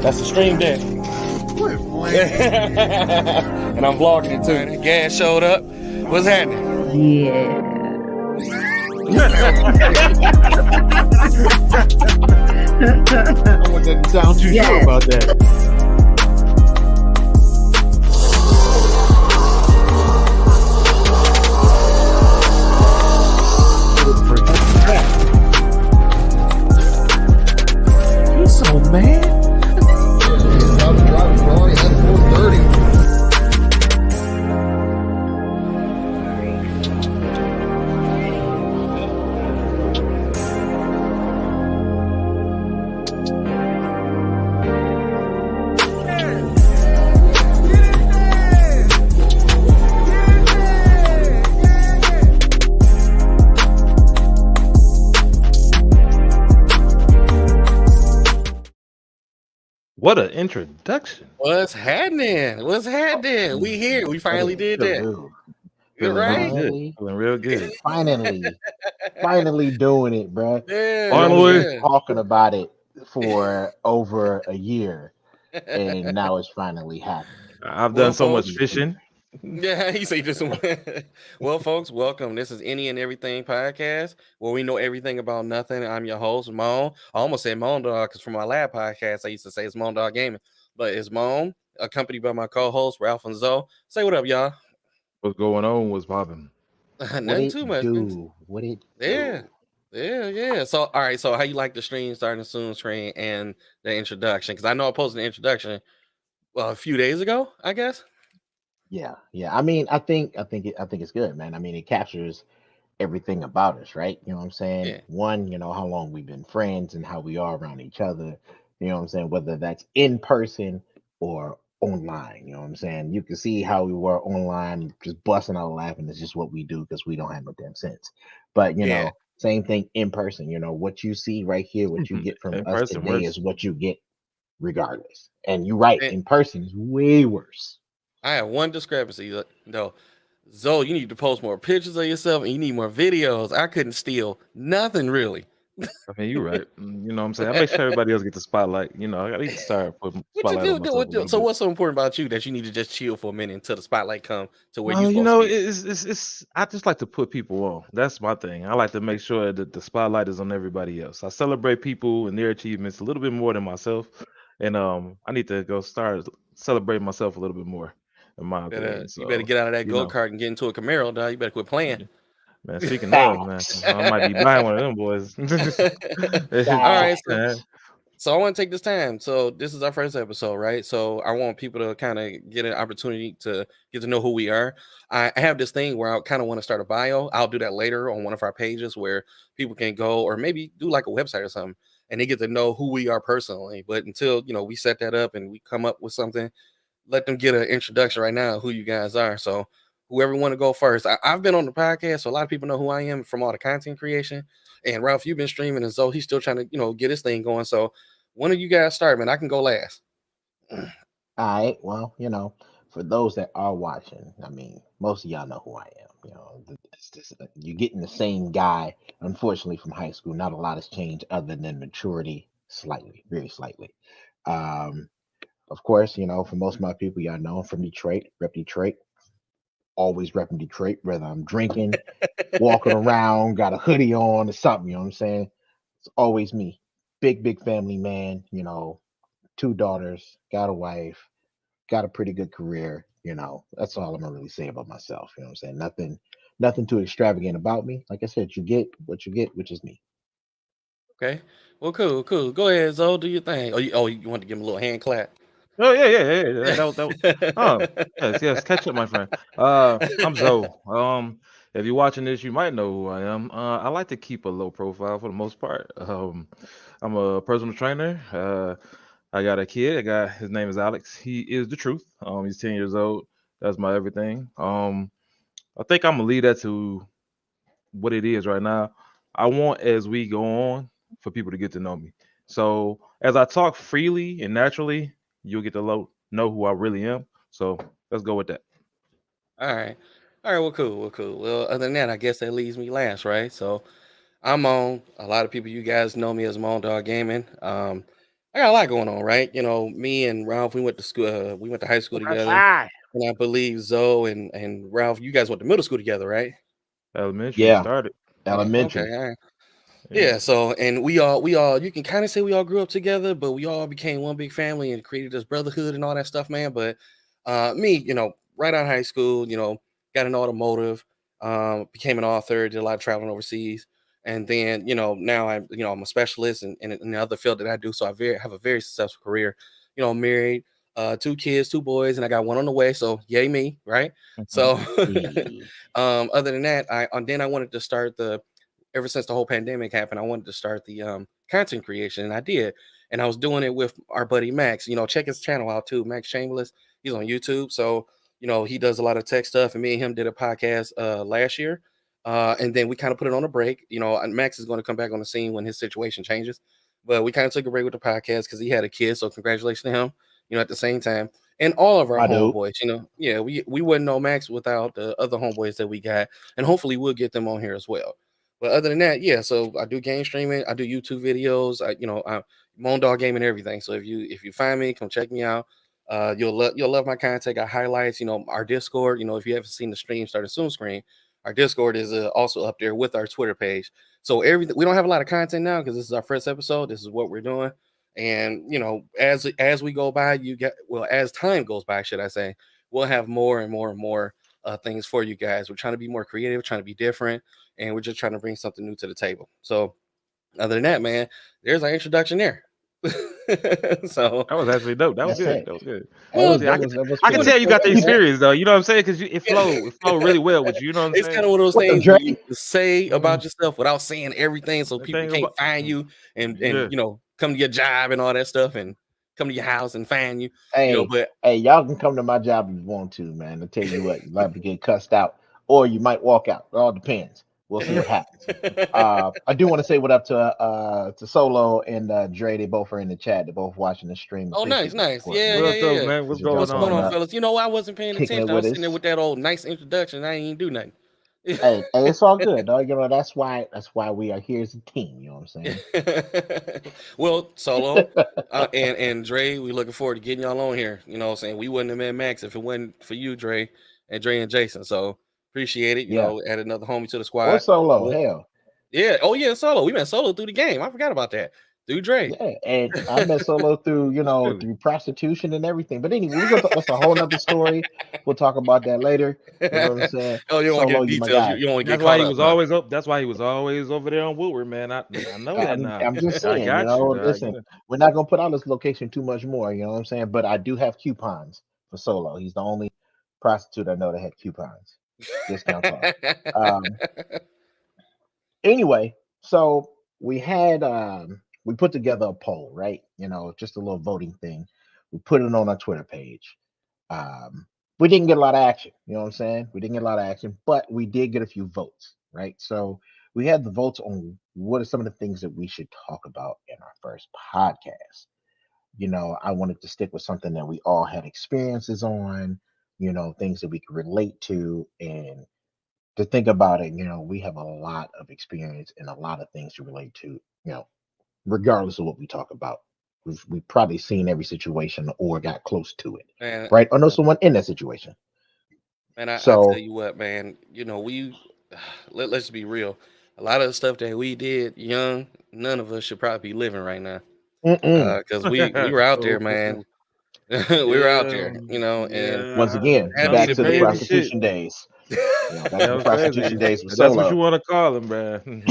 That's the stream deck. Quit playing. And I'm vlogging it too. Gas showed up. What's happening? Yeah. I wasn't sound too sure about that. You so mad? I was driving for only at 4:30. What an introduction. What's happening? What's happening? We here. We finally did that. Feeling Right? real good. Feeling real good. Finally doing it, bro. Yeah. Finally. yeah. Talking about it for over a year, and now it's finally happening. I've Well, done so much folks. fishing. Yeah, he say just well, folks, welcome. This is Any and Everything podcast, where we know everything about nothing. I'm your host, Moan. I almost said Moan Dog because from my lab podcast, I used to say it's Moan Dog Gaming, but it's Moan, accompanied by my co-host Ralph and Zoe. Say what up, y'all. What's going on? What's popping? Nothing too much. What it Yeah. do? Yeah. So, all right. So, how you like the stream starting soon, screen and the introduction? Because I know I posted the introduction a few days ago, I guess. Yeah. I mean, I think it's good, man. I mean, it captures everything about us, right? You know what I'm saying? Yeah. One, how long we've been friends and how we are around each other. You know what I'm saying? Whether that's in person or online. You know what I'm saying? You can see how we were online, just busting out laughing. It's just what we do because we don't have no damn sense. But Yeah. same thing in person. What you see right here, what you get from In us person today worse. is what you get regardless. And you're right, And- in person is way worse. I have one discrepancy though. Zoe, you need to post more pictures of yourself and you need more videos. I couldn't steal nothing really. I mean, you're right. You know what I'm saying? I make sure everybody else gets the spotlight. I need to start putting What you spotlight on do? myself a little So bit. what's so important about you that you need to just chill for a minute until the spotlight come to where Well, you supposed to be? it's I just like to put people on. That's my thing. I like to make sure that the spotlight is on everybody else. I celebrate people and their achievements a little bit more than myself. And I need to go start celebrating myself a little bit more, in my opinion. You better So, get out of that you go know, kart and get into a Camaro, dog. You better quit playing. man, speaking of, man, Facts. I might be buying one of them boys. All right, Facts. so I want to take this time. So this is our first episode, right? So I want people to kind of get an opportunity to get to know who we are. I have this thing where I kind of want to start a bio. I'll do that later on one of our pages where people can go or maybe do like a website or something and they get to know who we are personally. But until, we set that up and we come up with something, let them get an introduction right now of who you guys are. So whoever want to go first. I've been on the podcast, so a lot of people know who I am from all the content creation. And Ralph, you've been streaming, and so he's still trying to, get his thing going. So one of you guys start, man. I can go last. All right. Well, for those that are watching, I mean, most of y'all know who I am. You're getting the same guy, unfortunately, from high school. Not a lot has changed other than maturity, slightly, very slightly. Um, of course, for most of my people, y'all know I'm from Detroit, rep Detroit. Always repping Detroit, whether I'm drinking, walking around, got a hoodie on or something. You know what I'm saying? It's always me. Big family man. 2 daughters, got a wife, got a pretty good career. That's all I'm gonna really say about myself. You know what I'm saying? Nothing too extravagant about me. Like I said, you get what you get, which is me. Okay. Well, cool. Go ahead, Zoe. Do your thing. You want to give him a little hand clap? Oh yeah. That was. Oh yes. Catch up, my friend. I'm Zoe. If you're watching this, you might know who I am. I like to keep a low profile for the most part. I'm a personal trainer. I got a kid. His name is Alex. He is the truth. He's 10 years old. That's my everything. I think I'm gonna leave that to what it is right now. I want as we go on for people to get to know me. So as I talk freely and naturally, you'll get to know who I really am. So let's go with that. All right. Well, cool. Well, other than that, I guess that leaves me last, right? So I'm on. A lot of people, you guys know me as Moan Dog Gaming. I got a lot going on, right? You know, me and Ralph, we went to school. We went to high school together, Ah, and I believe Zoe and Ralph, you guys went to middle school together, right? Elementary yeah, started. Oh, okay, elementary. all right. Yeah. Yeah. So, and we all, you can kind of say we all grew up together, but we all became one big family and created this brotherhood and all that stuff, man. But me, right out of high school, got an automotive, became an author, did a lot of traveling overseas, and then now I'm a specialist in the other field that I do. So have a very successful career. Married, two kids, two boys, and I got one on the way. So yay me, right? Mhm. So Hey, other than that, I wanted to start ever since the whole pandemic happened, I wanted to start the content creation, and I did. And I was doing it with our buddy Max. Check his channel out too, Max Chambliss. He's on YouTube, so he does a lot of tech stuff. And me and him did a podcast last year, and then we kind of put it on a break. And Max is going to come back on the scene when his situation changes, but we kind of took a break with the podcast because he had a kid. So congratulations to him. At the same time, and all of our my dude. homeboys. Yeah, we wouldn't know Max without the other homeboys that we got, and hopefully we'll get them on here as well. But other than that, yeah. So I do game streaming. I do YouTube videos. I'm Moan Dog Gaming and everything. So if you find me, come check me out. You'll love my content. I highlights. Our Discord. If you haven't seen the stream started soon screen, our Discord is also up there with our Twitter page. So everything we don't have a lot of content now because this is our first episode. This is what we're doing. And as we go by, as time goes by, should I say, we'll have more and more and more things for you guys. We're trying to be more creative, trying to be different, and we're just trying to bring something new to the table. So, other than that, man, there's our introduction there. So, That was actually dope. That was That's good. it. That was good. That well, was See, I that could was that was I could pretty. tell you got the Hey, experience though. You know what I'm saying? Because it flowed really well with you. You know what I'm it's saying? kind of one of those what's up, things where you Dre? can say Mm, about yourself without saying everything, so that people thing can't about find you and yeah. come to your job and all that stuff and come to your house and find you. Hey, But hey, y'all can come to my job if you want to, man. I tell you what, you might be getting cussed out, or you might walk out. It all depends. We'll see what happens. I do want to say what up to Solo and Dre. They both are in the chat. They're both watching the stream. Oh, nice, Appreciate the nice. support, Yeah, man. yeah, What's up, yeah, yeah. man? What's Thanks for going What's jumping going on on, on? up, fellas? I wasn't paying kicking it attention. I with was sitting there us. with that old nice introduction. I ain't do nothing. Hey, it's all good, dog. That's why we are here as a team. You know what I'm Well, Solo saying? and Dre, we looking forward to getting y'all on here. You know what I'm saying? We wouldn't have met Max if it wasn't for you, Dre and Jason. So appreciate it. Yeah. Add another homie to the Or squad. Solo. Well, Hell, yeah. Oh, yeah, Solo. We met Solo through the game. I forgot about that. Through Dre. yeah. And I met Solo through Really? through prostitution and everything. But anyway, we're gonna talk, that's a whole nother story. We'll talk about that later. You know what I'm saying? Oh, you don't want to Solo, get the you my details. You, guy. you don't want to get That's why caught he up, was huh? always up. That's why he was always over there on Woodward, man. I know that I'm now. I'm just I saying, got you. I listen, got we're not gonna put out this location too much more, you know what I'm saying? But I do have coupons for Solo. He's the only prostitute I know that had coupons. Discounts off. Um anyway, so we put together a poll, right? Just a little voting thing. We put it on our Twitter page. Um we didn't get a lot of action, you know what I'm saying? We didn't get a lot of action, but we did get a few votes, right? So we had the votes on what are some of the things that we should talk about in our first podcast. I wanted to stick with something that we all had experiences on, things that we could relate to. And to think about it, we have a lot of experience and a lot of things to relate to, regardless of what we talk about. We've probably seen every situation or got close to it, Man, right? Or know someone in that situation. man, I tell So, you what, man. We let's be real. A lot of the stuff that we did young, none of us should probably be living right now. mm-mm. Because we you. were out there, So man. true. We were out Yeah, there, Once yeah. again, had Done me back to some to the be. crazy shit. prostitution days. Back to the That was prostitution crazy. days with But that's what you Solo. want to call him, man. Man.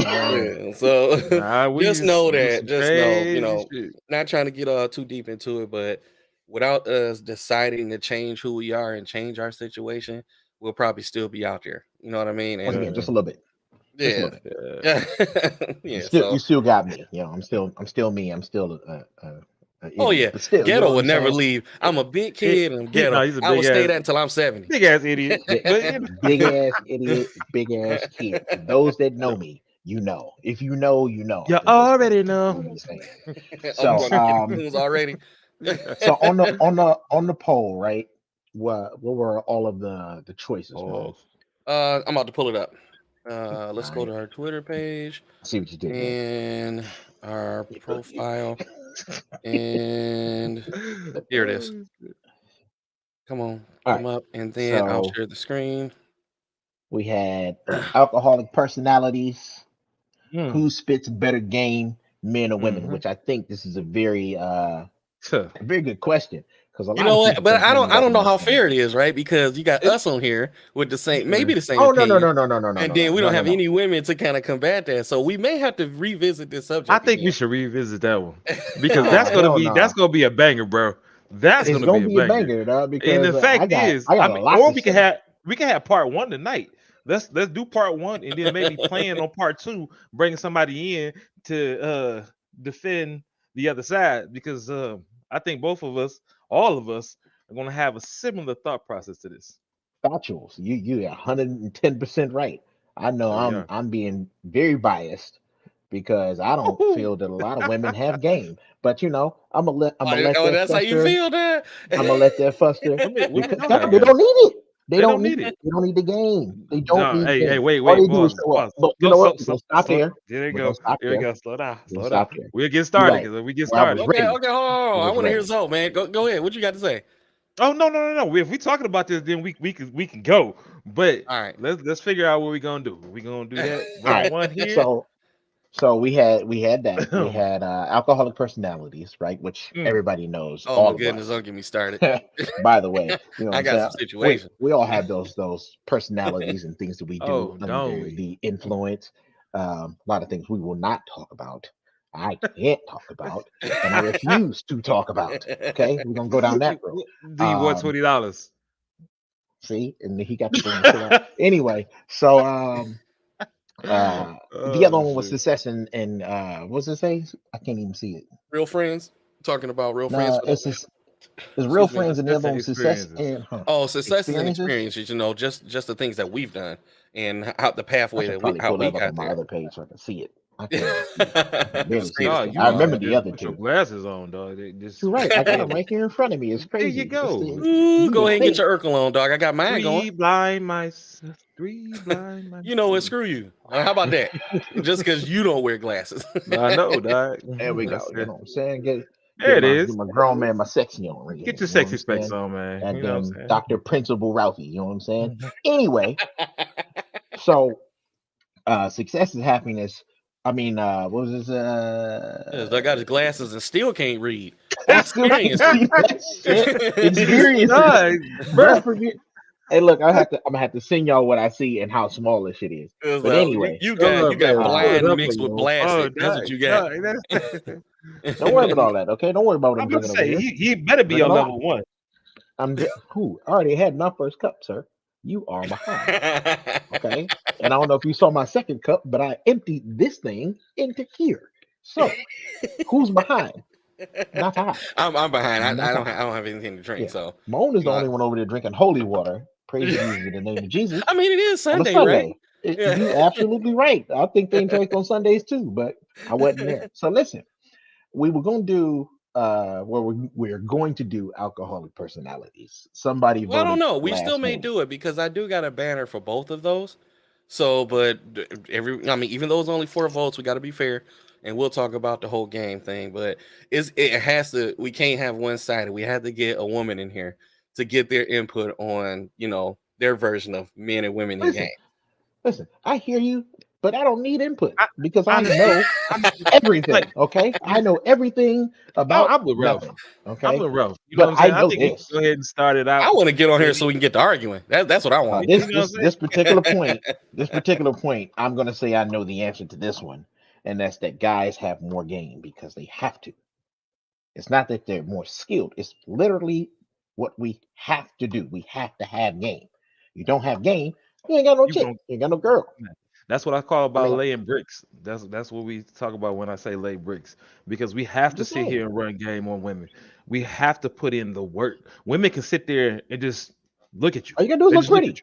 Yeah, so Nah, we just used know to do that, some just know, crazy shit. not trying to get too deep into it, but without us deciding to change who we are and change our situation, we'll probably still be out there. You know what I mean? Once And again, just Yeah, a little bit. Just a yeah, little bit. yeah. yeah, You yeah. still So, you still got me. I'm still me. I'm still a oh idiot. yeah, But still, you know ghetto what would I'm never saying? leave. I'm a big He, kid and I'm ghetto. no, he's a I will stay that until I'm 70. big ass idiot. Big, But you know, big ass idiot, big ass kid. For those that know me, you know. If you know, you know. you I'm just already know. I'm just saying. Oh, you So going to get the tunes already? so on the poll, right? What were all of the choices, man? Pause. I'm about to pull it up. All Let's go right. to our Twitter page See what you did there. and our profile. And here it is. Come on, All come right. up, and then I'll So share the screen. we had alcoholic personalities. Mm. Who spits better game, men or women? Mhm. Which I think this is a very Huh. good question because a You lot know of what? people But think women I got the don't know most how game. fair it is, right? Because you got It- us on here with the same, Yeah. maybe the same Oh no opinion, no and then we don't have no. any women to kind of combat that. So we may have to revisit this I subject think we again. should revisit that one because Nah, that's hell gonna be a banger, bro. That's It's gonna be gonna a be a banger. banger, dog, And because the fact I got is, a lot or to say. we can have part one tonight. Let's do part one and then maybe plan on part two, bringing somebody in to defend the other side because I think both of us, all of us, are gonna have a similar thought process to this. Factuals. You 110% right. I know There we are. I'm being very biased because I don't Woo-hoo. feel that a lot of women have game. But I'm gonna let Oh, that that's how you fester. feel, Dad? I'm gonna let that fester Women because don't no, have they game. don't need it. They They don't don't need need it. it. They don't need the game. They don't No, need the hey, game. wait, All wait, they do is pause, show up. pause. But you know what? We're gonna stop Slow. there. There you We're gonna go. stop Here we there. go. Slow down. We're gonna Slow down. stop there. We'll get You're started right. because we get Well, I was started. Okay, ready. okay, hold on. I I was want to hear ready. Zoe, man. Go ahead. What you got to say? Oh no. If we talking about this, then we can go. But All right. let's figure out what we're gonna do. We gonna do that All round right. one here. So we had that. We had alcoholic personalities, right? Which Mm. everybody knows, Oh my all of goodness, us. don't get me started. By the way, you know what I I'm got saying? some situations. We all have those personalities and things that we do Oh, don't under we? the influence. A lot of things we will not talk about. I can't talk about, and I refuse to talk about. Okay, we're gonna go down that road. Do you want Um, $20? See, and he got to bring the shit out. Anyway, so the other Oh one was shoot. Succession and what's it say? I can't even see it. Real friends. Talking about real friends No, for the. it's real Excuse me. friends, and the Success other and one was Success experiences. and Oh, successes and experiences. experiences. just the things that we've done and how the I pathway should that we probably how pull we that up got on my there. other page so I can see it. I can't even see it. I can The barely see screen this is No, too thing. you I need small. remember to the just other put your two. glasses on, dog. They just You're right. I got them damn. right here in front of me. It's There you crazy. go. Ooh, You go would ahead and get think. your Urkel on, dog. I got mine going. Three blind mice. Three blind mice. You know what? Screw you. How about that? Just because you don't wear glasses. I know, dog. There we That's go. You it. know what I'm saying? Get There it get is. my grown man, my sexy on right here. Get your You know what sexy I'm specs saying? on, man. And You know what then I'm Dr. Principal Ralphie. You know what I'm saying? saying? Anyway, so success is happiness. I mean, what was this? Yes, I got his glasses and still can't read. I still can't Experiences. see that shit. Experiences. Dog, Don't bruh. forget. Hey, look, I'm gonna have to send y'all what I see and how small this shit is. It was But like, anyway, you Hold got up, man. Pull it blind up mixed on with your phone, blasted. That's what dog. you got. Dog, don't worry about all that, okay? Don't worry about what I'm I'm about to drinking over say here. he better be Drinking on a lot. level one. Who? I already had my first cup, sir. You are behind. Okay. And I don't know if you saw my second cup, but I emptied this thing into here. So who's behind? Not I. I'm behind. Not I I. don't have anything to drink. Yeah. So Moan is the no. only one over there drinking holy water. Praise be in the name of Jesus. I mean, it is On a Sunday, right? Sunday. You Yeah. absolutely right. I think they drink on Sundays too, but I wasn't there. So listen, we were going to do we're going to do alcoholic personalities. Somebody Well, I don't voted know. We still last may minute. do it because I do got a banner for both of those. So, but I mean, even though it's only 4 votes, we got to be fair, and we'll talk about the whole game thing. But it has to. We can't have one sided. We have to get a woman in here to get their input on their version of men and women in game. Listen, I hear you, but I don't need input I, because I honestly, know everything. like Okay, I know everything about I'm with Ralph. nothing. I'm Okay, with Ralph. You know but what I'm I saying? I know think we can this. go ahead and start it I out. want to get on here And so we can get to arguing. That's what I want. This you know what I'm saying? this particular point, I'm gonna say I know the answer to this one, and that's that guys have more game because they have to. It's not that they're more skilled. It's literally what we have to do. We have to have game. You don't have game, you ain't got no You chick. gonna You ain't got no girl. That's what I call I about mean, laying bricks. That's what we talk about when I say lay bricks. Because we have I'm to just sit saying. here and run game on women. We have to put in the work. Women can sit there and just look at you. All you gotta do is They look just look at pretty.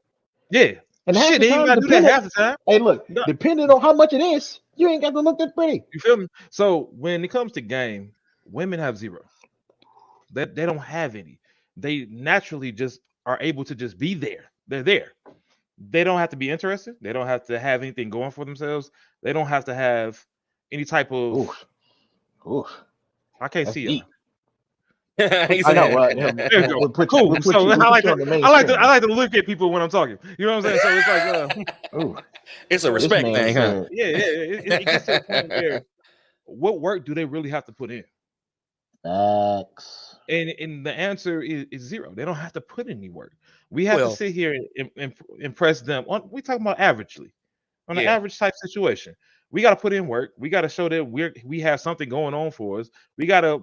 you. Yeah. And half Shit, the they ain't even time, gotta do that depending, half the time. hey, look, No, depending on how much it is, you ain't got to look that pretty. you feel me? So when it comes to game, women have zero. They don't have any. They naturally just are able to just be there. They're there. They don't have to be interested. They don't have to have anything going for themselves. They don't have to have any type of Oof, oof. I can't That's see deep. y'all. He I know. said- Well, There you go. we'll put Cool. we'll put So you, we'll I like put you to on the main I like to screen. I like to look at people when I'm talking. You know what I'm saying? So it's like Ooh, it's a this respect man thing, huh? said, yeah, it gets to a point where what work do they really have to put in? facts. And the answer is zero. They don't have to put any work. We have to Well, sit here and impress them. We talking about averagely, on an yeah. average type situation. We got to put in work. We got to show that we have something going on for us. We got to,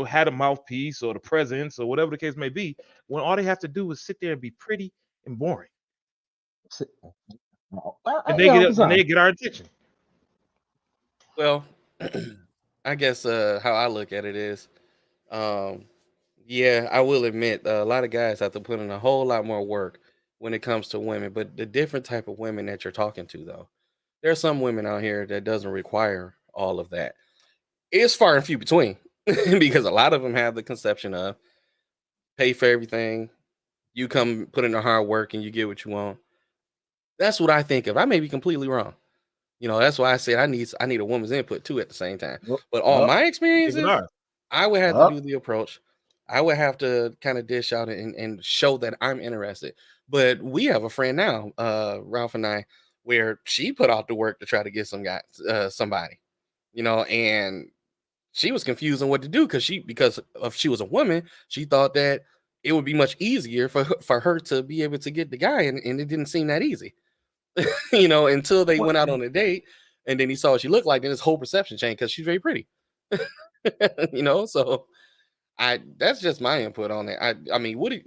have a mouthpiece or the presence or whatever the case may be. When all they have to do is sit there and be pretty and boring, and they get our attention. Well, I guess how I look at it is, yeah, I will admit a lot of guys have to put in a whole lot more work when it comes to women, but the different type of women that you're talking to, though, there are some women out here that doesn't require all of that. It's far and few between because a lot of them have the conception of pay for everything, you come put in the hard work and you get what you want. That's what I think of. I may be completely wrong. That's why I said I need a woman's input too at the same time. But all my experiences, I would have to do the approach. I would have to kind of dish out and show that I'm interested. But we have a friend now, Ralph and I, where she put out the work to try to get somebody, and she was confused on what to do because she was a woman, she thought that it would be much easier for her to be able to get the guy, and it didn't seem that easy. Until they went out on a date, and then he saw what she looked like, then his whole perception changed because she's very pretty. So that's just my input on it. I mean,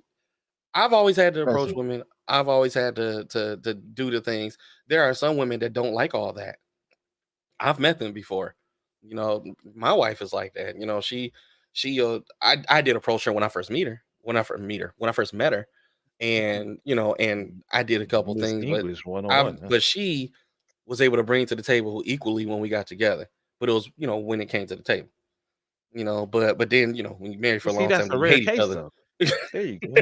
I've always had to approach women. I've always had to do the things. There are some women that don't like all that. I've met them before. My wife is like that. I did approach her when I first met her, and and I did a couple Miss things, English 101. but she was able to bring to the table equally when we got together. But it was when it came to the table, but then when you marry for a long that's time, a you rare hate each case, other. though. There you go.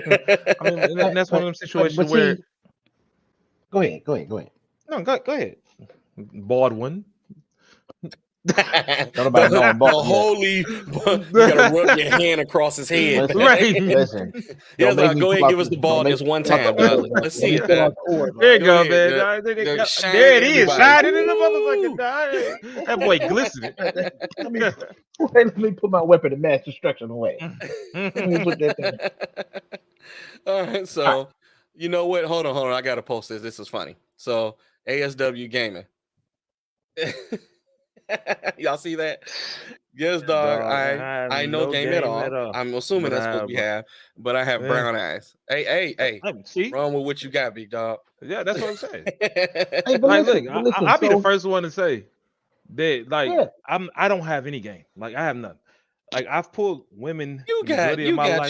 I mean, and that's one of them situations where. Go ahead. No, go ahead. Baldwin. The holy, you gotta rub your hand across his head. Listen. Go ahead and give us the baldness one time, darling. Let's see it. There you go, man. There it is, shining in the motherfucking die. That boy glistening. Let me put my weapon of mass destruction away. Let me put that thing. All right, so you know what? Hold on. I gotta post this. This is funny. So ASW Gaming. Y'all see that? Yes, dog. I know game at all. I'm assuming that's what we have, but I have brown eyes. Hey. See? Wrong with what you got, big dog. Yeah, that's what I'm saying. Hey, I'll be the first one to say that, I don't have any game. Like, I have none. Like, I've pulled women. You got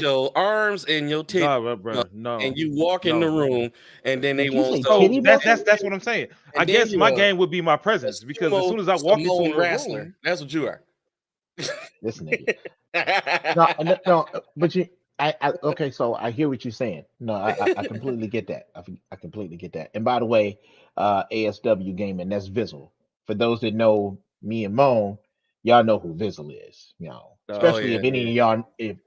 your arms and your titties, no, and you walk in the room, and then they won't. So that's what I'm saying. I guess my game would be my presence, because as soon as I walk into a wrestler, room, that's what you are. This nigga. No, but okay. So I hear what you're saying. No, I completely get that. I completely get that. And by the way, ASW Gaming, that's Vizzle. For those that know me and Moan, y'all know who Vizzle is. Especially if any of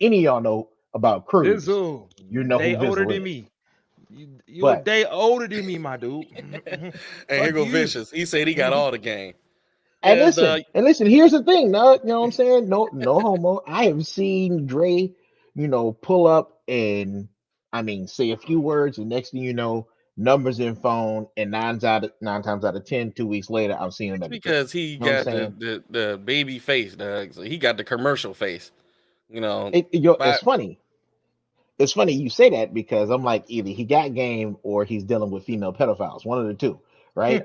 y'all know about Cruz, Vizzle, you know who Vizzle older is. Than me. You're a day older than me, my dude. And here go Vicious. He said he got all the game. And listen, here's the thing, no, you know what I'm saying? No homo. I have seen Dre, pull up and say a few words, and next thing you know, numbers in phone, and 9 times out of 10, 2 weeks later, I'm seeing him. Because he got the baby face, Doug. So he got the commercial face. It's funny. It's funny you say that, because I'm like, either he got game or he's dealing with female pedophiles. One of the two, right?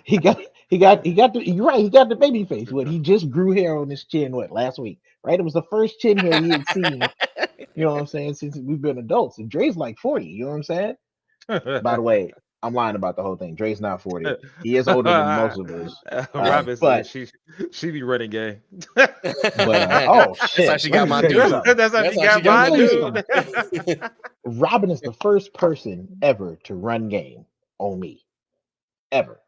he got you're right. He got the baby face. He just grew hair on his chin. Last week, right? It was the first chin hair he had seen. You know what I'm saying? Since we've been adults, and Dre's like 40. You know what I'm saying? By the way, I'm lying about the whole thing. Dre's not 40. He is older than most of us. Robin said she be running game. But oh shit, that's how she got my dude. That's how she got my dude. Robin is the first person ever to run game on me, ever.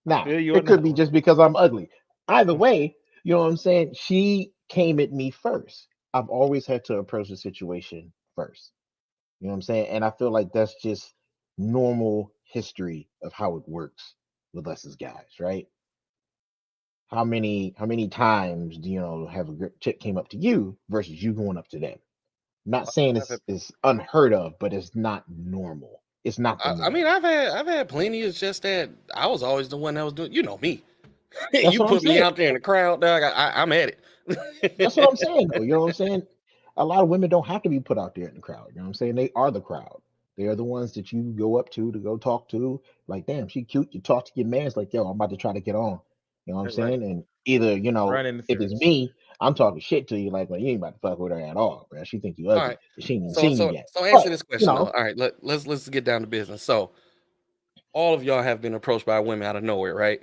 Now it could be just because I'm ugly. Either way, You know what I'm saying? She came at me first. I've always had to approach the situation first. You know what I'm saying? And I feel like that's just normal history of how it works with us as guys, right? How many times do you know have a chick came up to you versus you going up to them? Not saying it's unheard of, but it's not normal. It's not the I mean, norm. I've had plenty. It's just that I was always the one that was doing. You know me. That's You what I'm put me saying. out there in the crowd, dog. I'm at That's what I'm it. saying, though. You know what I'm saying? A lot of women don't have to be put out there in the crowd. You know what I'm saying? They are the crowd. They are the ones that you go up to go talk to. Like, damn, she cute. You talk to your man. It's like, yo, I'm about to try to get on. You know what I'm Right. saying? And either, Right if it's interference. me, I'm talking shit to you. Like, well, you ain't about to fuck with her at all, bro. She think you All ugly. right. She ain't even So seen you so yet. so But answer this question though. All right, let's get down to business. So all of y'all have been approached by women out of nowhere, right?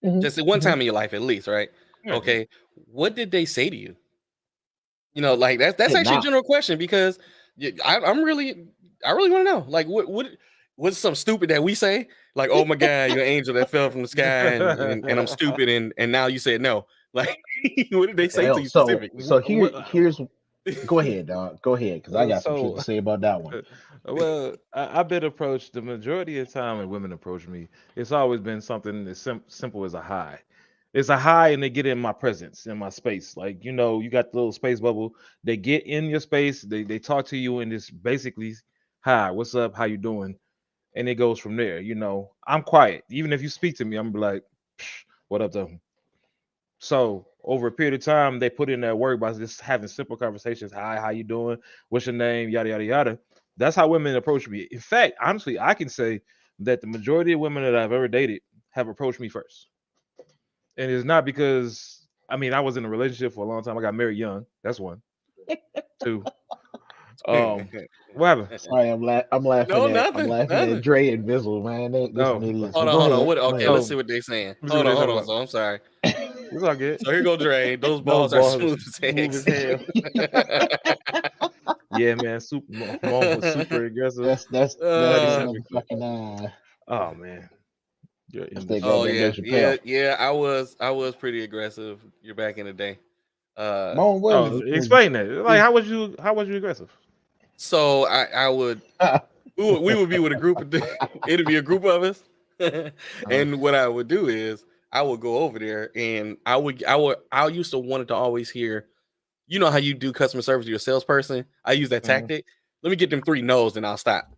mhm, Just at one mhm. time in your life, at least, right? Yeah. Okay. What did they say to you? Like that's Did actually a not. general question because I'm really I really want to know. Like what's something stupid that we say? Like, oh my god, you're an angel that fell from the sky and I'm stupid and now you said no. Like what did they say to Well, you so specifically? so here's go ahead, dog. Go ahead, because I got some shit So, to say about that one. well, I've been approached the majority of the time when women approach me. It's always been something as simple as a hi. It's a hi, and they get in my presence, in my space. Like, you got the little space bubble. They get in your space. They talk to you, and it's basically, hi, what's up? How you doing? And it goes from there. I'm quiet. Even if you speak to me, I'm gonna be like, "Psh, what up, though?" So over a period of time, they put in that work by just having simple conversations. Hi, how you doing? What's your name? Yada yada yada. That's how women approach me. In fact, honestly, I can say that the majority of women that I've ever dated have approached me first. And it's not because I was in a relationship for a long time. I got married young. That's one. Two. What happened? Sorry, I'm No, I'm nothing, laughing at nothing. Dre and Bizzle, man. They some No. idiots. Hold But on, go hold on. ahead. What? Go Okay, ahead. let's So see what they're saying. let me see what Hold on, they hold talking on. about. So I'm sorry. It's all good. So here go Dre. Those Those balls are balls smooth smooth as as hell. Yeah, man. Mom was super aggressive. That's Petty that uh, syndicate. motherfucking Oh man. Your that's that English is oh goddamn yeah, Dave yeah, Chappelle. yeah. I was pretty aggressive. You're back in the day. Uh, Moan Oh, was explain that. Like, how was you aggressive? so I would we would be with a group of it'd be a group of us, Uh, and what I would do is I would go over there and I used to want it to always hear. You know how you do customer service to your salesperson? I use that mhm. tactic. Let me get them 3 no's, and I'll stop.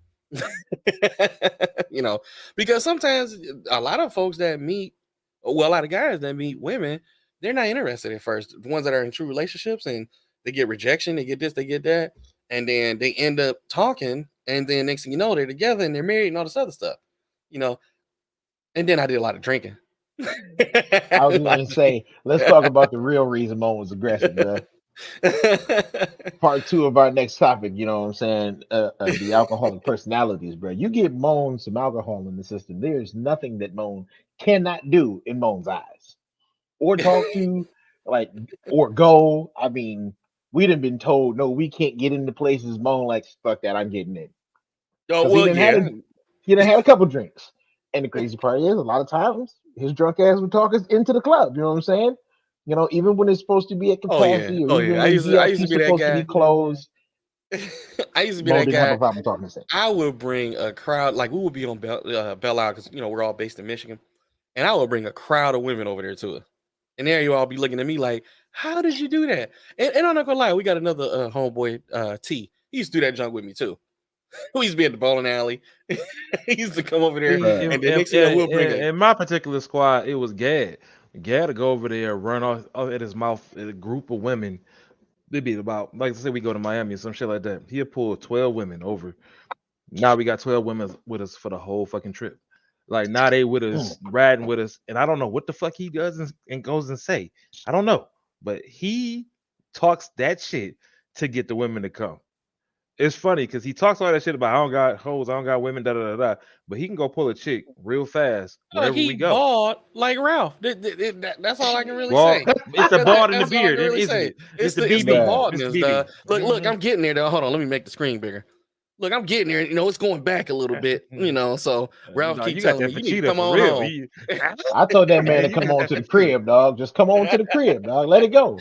you know, because sometimes a lot of folks that meet, well, a lot of guys that meet women, they're not interested at first. The ones that are in true relationships and they get rejection, they get this, they get that, and then they end up talking, and then next thing you know, they're together and they're married and all this other stuff, you know. And then I did a lot of drinking. I was gonna say, let's talk about the real reason Moan was aggressive, bro. Part two of our next topic, you know what I'm saying? The alcoholic personalities, bro. You get Moan some alcohol in the system. There's nothing that Moan cannot do in Moan's eyes. Or talk to, like, or go. I mean, we'd have been told, no, we can't get into places. Moan like, fuck that, I'm getting in. Oh Because well, yeah. he done had a couple drinks. And the crazy part is, a lot of times, his drunk ass would talk us into the club. You know what I'm saying? Even when it's supposed to be at Oh yeah. capacity, or Oh yeah. even I when used to I used to VIP's be that supposed to be guy. closed, I used to be Mo that didn't have a guy. problem talking to say. I would bring a crowd, like we would be on Belle Isle because we're all based in Michigan, and I would bring a crowd of women over there to us. And there you all be looking at me like, "How did you do that?" And I'm not gonna lie, we got another homeboy, T. He used to do that junk with me too. We used to be at the bowling alley. He used to come over there, See, Bruh. in, and then in, next thing you know, in, we'll bring in a. in my particular squad, it was Gad. Gad to go over there, run off at his mouth at a group of women. They'd be about, like I said, we go to Miami or some shit like that. He'll pull 12 women over. Now we got 12 women with us for the whole fucking trip. Like, now they with Mm. us, riding with us, and I don't know what the fuck he does and goes and say. I don't know, but he talks that shit to get the women to come. It's funny because he talks all that shit about I don't got hoes, I don't got women, da da da da. But he can go pull a chick real fast wherever He we go. bald like Ralph. That's all I can really Well, say. it's the bald and the That's all I beard, can really isn't say. it? It's It's the the BB. Bruh. It's baldness. the BB. Look, I'm getting there though. Hold on, let me make the screen bigger. look, I'm getting there. You know, it's going back a little bit. You know, so Ralph No, keep you got telling that me you need to Vegeta come for on real. home. I told that man to You come got on to that the crib, dog. Just come on to the crib, dog. Let it go.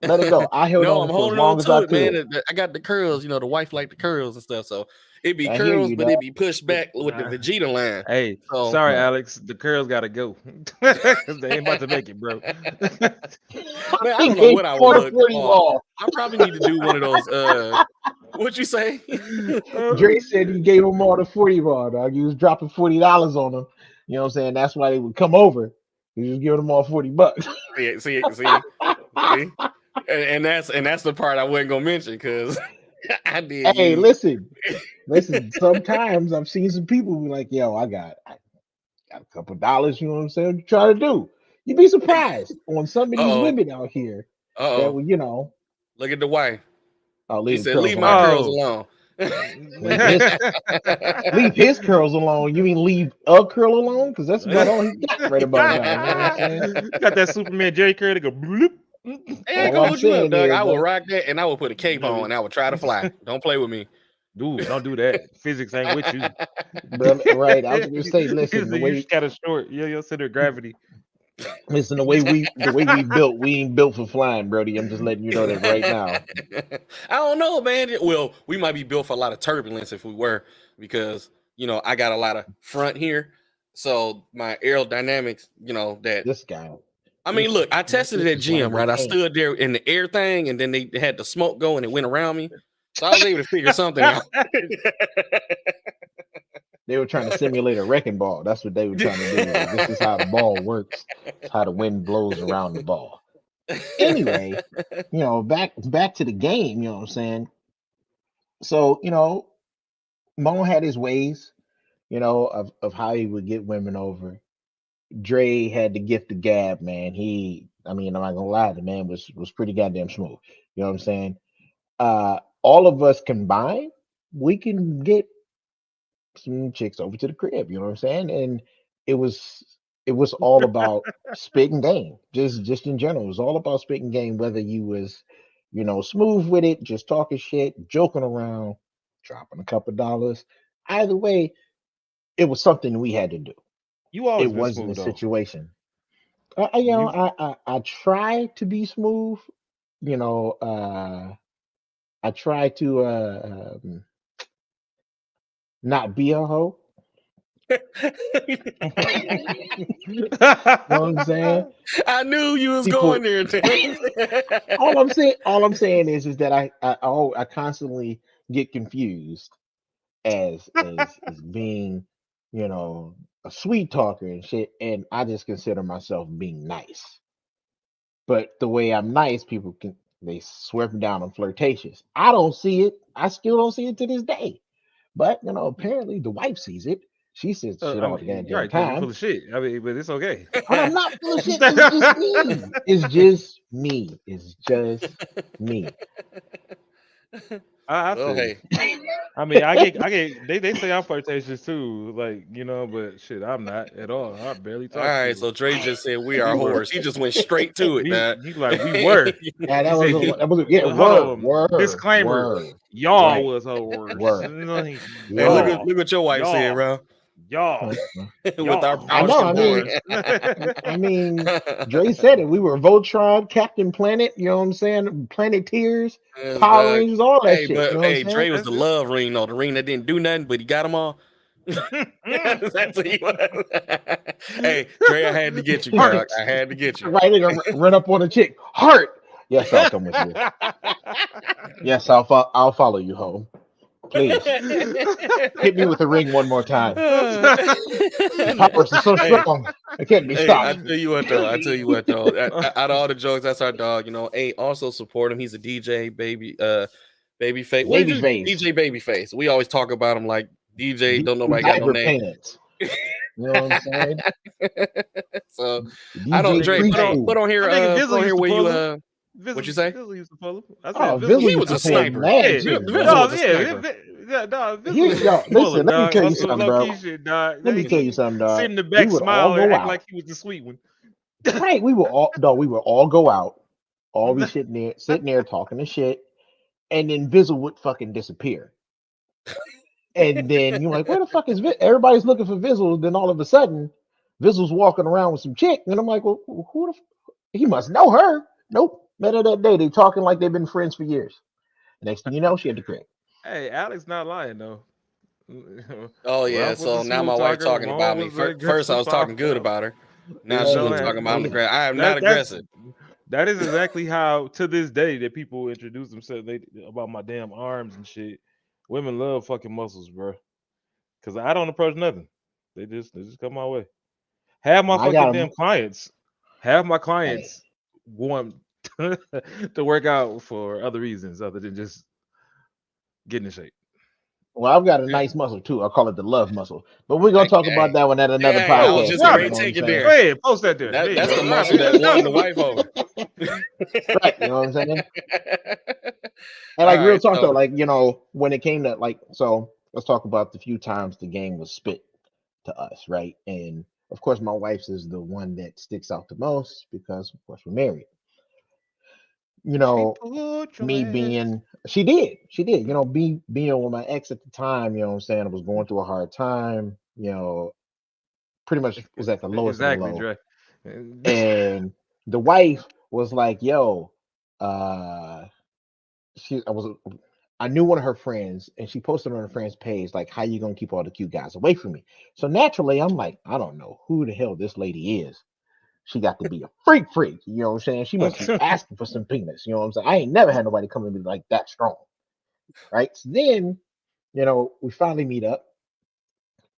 Let it go. I held No, on I'm for as holding on long as to I it, man. could. I got the curls. You know, the wife like the curls and stuff. So it be I hear curls, you, but dog. it be pushed back with the Vegeta line. Hey, So sorry, Right. Alex. The curls gotta go. They ain't about to make it, bro. man, I He don't know gave what I him would on a look. 40 Oh, ball. I probably need to do one of those. What you say? Dre said he gave him all the 40 ball, dog. He was dropping $40 on them. You know what I'm saying? That's why they would come over. He was giving them all $40. see, and that's the part I wasn't gonna mention because I did Hey, use. listen. Sometimes I've seen some people be like, "Yo, I got a couple dollars." You know what I'm saying? What you try to do? You'd be surprised on some of these Uh-oh. women out here that Uh-oh. will, you know, Look at the wife. I'll He leave the said, curls "Leave my alone. curls Oh. alone." Leave his curls alone. You mean leave a curl alone? Because that's about all he got right about now. You know what I'm saying? Got that Superman Jerry curl to go bloop. Hey, I can All I'm hold you up, saying dog. is, I will though, rock that, and I will put a cape on, and I will try to fly. Don't play with me. Dude, don't do that. Physics ain't with you. right? I was gonna say, listen, the You way, kind of short. Your center of gravity. listen, the way we built, we ain't built for flying, Brody. I'm just letting you know that right now. I don't know, man. Well, we might be built for a lot of turbulence if we were, because I got a lot of front here, so my aerodynamics, that. This guy. I mean, look, I tested it This at is why gym, they right? I can't. stood there in the air thing, and then they had the smoke go, and it went around me, so I was able to figure something out. They were trying to simulate a wrecking ball. That's what they were trying to do. Like, this is how the ball works. It's how the wind blows around the ball. Anyway, back to the game. You know what I'm saying? So Mo had his ways. Of how he would get women over. Dre had the gift of gab, man. I'm not gonna lie, the man was pretty goddamn smooth. You know what I'm saying? All of us combined, we can get some chicks over to the crib. You know what I'm saying? And it was all about spitting game, just in general. It was all about spitting game, whether you was, smooth with it, just talking shit, joking around, dropping a couple dollars. Either way, it was something we had to do. You It always been wasn't a smooth though. situation. You I try to be smooth. I try to not be a hoe. You know what I'm saying? I knew you was People. going there. All I'm saying is that I constantly get confused as being, a sweet talker and shit, and I just consider myself being nice. But the way I'm nice, people they swear me down on flirtatious. I don't see it. I still don't see it to this day. But apparently the wife sees it. She says shit all the you're goddamn right, because you're full time. of shit. But it's okay. I'm not full of shit. It's just me. It's just me. It's just me. I Well, feel you. hey. I get. They say I'm flirtatious too, but shit, I'm not at all. I barely All talk to right, people. so Dre just said we are We were. whores. He just went straight to it, man. He like we were. Yeah, He said, yeah. hold on. Word, Disclaimer: word. y'all Right, was whores. word. Hey, look Yeah. what your wife said, Y'all, bro. y'all, With our I pouch know. y'all. I mean, Dre said it. We were Voltron, Captain Planet. You know what I'm saying? Planeteers, Yes, Power dog. Rangers, all that Hey, shit. You but know what I'm hey, saying? Dre was That's the it. love ring, though. The ring that didn't do nothing, but he got them all. That's what he was. Hey, Dre, I had to get you, dog. Heart. I had to get you. Right in, run up on a chick. Heart. Yes, I'll come with you. Yes, I'll follow you home. Please hit me with a ring one more time. The powers are so Hey, strong, it can't be hey, I stopped. tell you what though. Out of all the jokes, that's our dog. Hey, also support him. He's a DJ, Babyface. What is Babyface, DJ Babyface? We always talk about him like DJ. Don't nobody got no diaper name. pants. You know what I'm saying? So I don't. DJ Dre, preschool. put on here. I think Put Vizzle on here used to where you pull him. what you say? Vizzle used to pull him. I said Oh, Vizzle Vizzle He used was used to to a pull him. pull sniper. mad Yeah, chicks, Vizzle dog. was a sniper. Vizzle Yo, pull him, listen, let me dog. tell On you some something, low bro. key shit, dog. Let me tell you He something, sit dog. in the We back would all smiling, go act like out. he was the sweet one. Right, we would all go out, all be sitting there talking to shit, and then Vizzle would fucking disappear. And then you're like, where the fuck is everybody's looking for Vizzle? Then all of a sudden, Vizzle's walking around with some chick, and I'm like, well, who he must know her. Nope. Met her that day. They talking like they've been friends for years. Next thing you know, she had the crib. Hey, Alex not lying though. Oh yeah, Ralph was so a now smooth my wife talker. talking about Ramon me. was the First, I aggressive was talking good follower. about her. Now You she know was Hey, talking about I'm hey, aggressive. I am not that's aggressive. that is exactly how to this day that people introduce themselves about my damn arms and shit. Women love fucking muscles, bro. Cause I don't approach nothing. They just come my way. Half my I fucking got damn him. clients, half my Hey, clients want to work out for other reasons other than just getting in shape. well, I've got a Yeah. nice muscle too. I call it the love muscle. But we're gonna Hey, talk about hey, that one at another hey, I was Oh, podcast, just though. getting drop You ready it. know to what I'm take it saying? there. Go ahead, post that there. There you That's go. the Drop muscle it. that won the Drop wife over. Right. You know what I'm saying? And All like real right, talk though, so like when it came to so let's talk about the few times the game was spit to us, right? And of course, my wife's is the one that sticks out the most because, of course, we're married. You She know, put your me ass. being, she did. Being with my ex at the time. You know what I'm saying? I was going through a hard time. Pretty much was at the lowest of the Exactly, low, Dre. and the wife was like, "Yo, uh." I knew one of her friends and she posted on her friend's page like, how you gonna keep all the cute guys away from me? So naturally I'm like, I don't know who the hell this lady is. She got to be a freak, you know what I'm saying? She must be asking for some penis, you know what I'm saying? I ain't never had nobody come to me like that strong, right? So then, we finally meet up.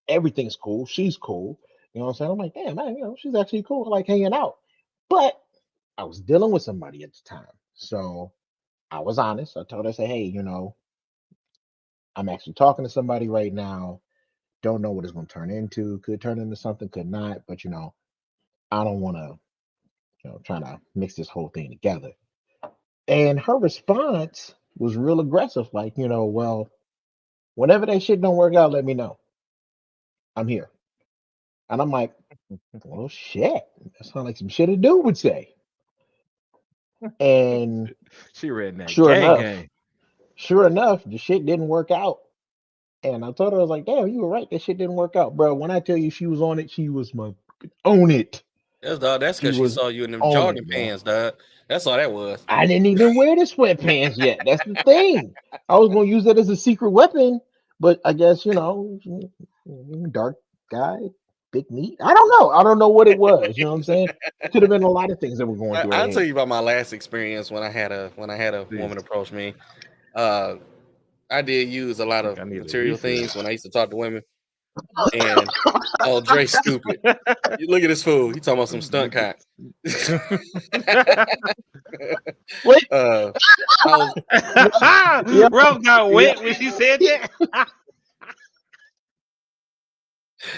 Everything's cool. She's cool. You know what I'm saying? I'm like, damn, man, she's actually cool. I like hanging out. But I was dealing with somebody at the time. So I was honest. I told her, I said, hey, I'm actually talking to somebody right now. Don't know what it's going to turn into. Could turn into something, could not. But I don't want to, trying to mix this whole thing together. And her response was real aggressive, like, well, whenever that shit don't work out, let me know. I'm here. And I'm like, well, shit. That sounds like some shit a dude would say. And She read that sure gang enough, gang. the shit didn't work out. And I told her, I was like, damn, you were right. That shit didn't work out, bro. When I tell you she was on it, she was on it. that's She because she was saw you in them on jogging it, bro. pants, dog. That's all that was. I didn't even wear the sweatpants yet. That's the thing. I was going to use that as a secret weapon, but I guess, dark guy, big meat. I don't know. I don't know what it was. You know what I'm saying? Could have been a lot of things that were going through her I'll tell head. you about my last experience when I had a Please. woman approach me. Uh, I did use a lot Think of I need a material refill. things when I used to talk to women. And Dre stupid. You look at this fool. He talking about some stunt cock. Wait, I was yo, Ralph got yo, wet when she said that.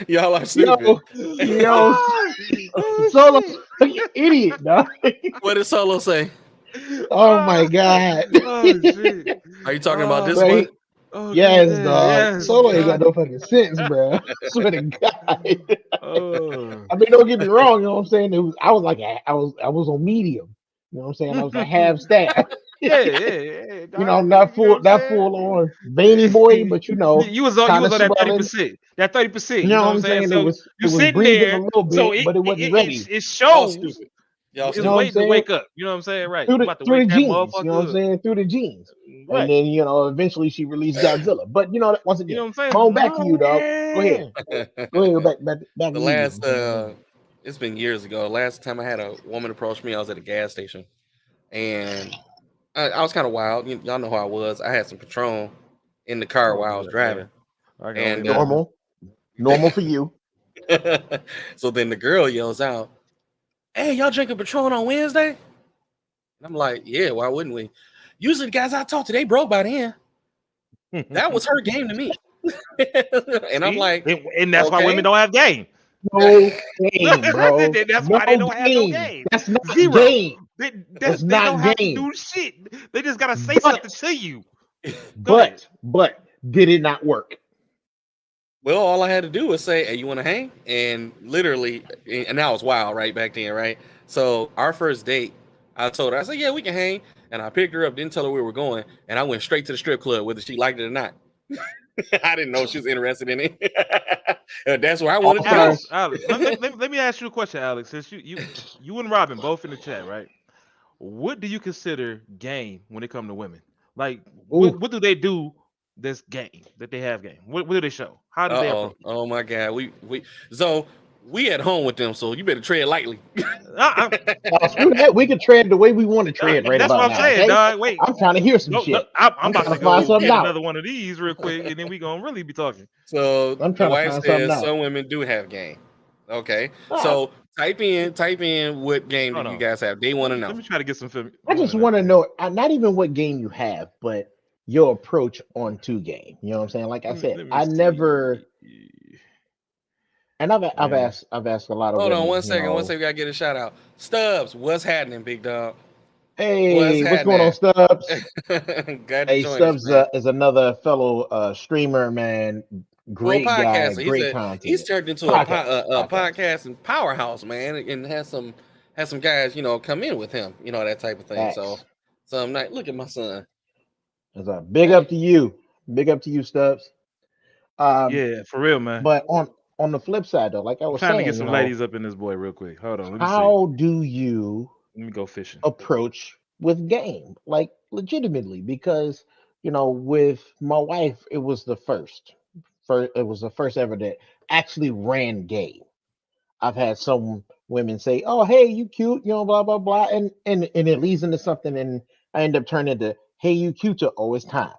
y'all are yo, stupid. yo, Oh Solo, shit. you idiot, dog. What did Solo say? Oh my Oh, God. oh shit. Are you talking about Oh, this Bro, one? oh yes, goddamn. dog. Yes. Solo ain't got God. no fucking sense, bro. Swear to God. Oh. I mean, don't get me wrong. You know what I'm saying? I was on medium. You know what I'm saying? I was a half staff. Yeah. Not You know what full, I'm not saying? full on veiny boy, but You kind was of on that swelling. 30%. That 30%, You you know know what what I'm I'm saying? saying? So you It was sitting breathing a there, little so bit, but it wasn't ready. it Y'all shows stupid. Y'all You it's know what I'm stupid. waiting to saying? wake up. You know what I'm saying? Right. You about to Through wake the that jeans. You know what I'm motherfucker up. saying? Through the jeans. And Right. then eventually she released Godzilla. But once You again, know what I'm going back to you, dog. Go ahead. saying? Go ahead. Back The to you. You know what last I'm saying? it's been years ago. The last time I had a woman approach me, I was at a gas station, and I was kind of wild. Y'all know how I was. I had some Patron in the car Oh, while I was yeah. driving, I can only and imagine. Normal for you. so then the girl yells out, "Hey, y'all drinking Patron on Wednesday?" And I'm like, "Yeah, why wouldn't we?" Usually the guys I talk to, they broke by then. That was her game to me, and I'm See? like, And that's why women okay. don't have game. No game, bro. That's No why they don't have no game. game. That's not Zero. game. They, That's they don't not have to game. do shit. They just gotta say something But to you. Go ahead. but did it not work? Well, all I had to do was say, "Hey, you want to hang?" And literally, and that was wild, right back then, right? So our first date, I told her, I said, "Yeah, we can hang," and I picked her up, didn't tell her where we were going, and I went straight to the strip club, whether she liked it or not. I didn't know she was interested in it. That's where I want to do. Alex, let me ask you a question, Alex. Since you and Robin both in the chat, right? What do you consider game when it comes to women? Like, Ooh, what do they do that's game that they have game? What do they show? How do they approach? Oh my God. So we at home with them, so you better tread lightly. I, screw that. We can tread the way we want to tread right that's what about I'm now. saying, Okay, dog. Wait, I'm trying to hear some no, shit. I'm I'm about trying to to find go something get out. another one of these real quick, and then we gonna really be talking. So I'm the trying to wife find something says out. some women do have game. Okay. Ah, So type in what game do Hold you on. guys have? They want to Let know. me try to get some film. I just want to know not even what game you have, but your approach on two game. You know what I'm saying? Like I said, Let me I never, see. and I've Man, asked a lot of Hold on women. one second. One second. We gotta get a shout out. Stubbs, what's happening, big dog? What's Hey, what's going on, happening? Stubbs? Glad to Hey, join us, Stubbs man. is another fellow streamer, man. Well, Great guy, podcaster. great He's content. turned into a Podcast. podcast and powerhouse, man, and has some guys, come in with him, that type of thing. So Facts. some night. Look at my son. It's a big Hey, up to you. Big up to you, Stubbs. Um, yeah, for real, man. but on the flip side though, like I I'm was trying to get saying, some ladies up in this boy real quick. Hold on, let me see. how do you Let me go fishing. approach with game? Like legitimately, because with my wife, it was the first. It was the first ever that actually ran game. I've had some women say, "Oh, hey, you cute," blah blah blah, and it leads into something, and I end up turning to, "Hey, you cute," to, "Oh, it's time."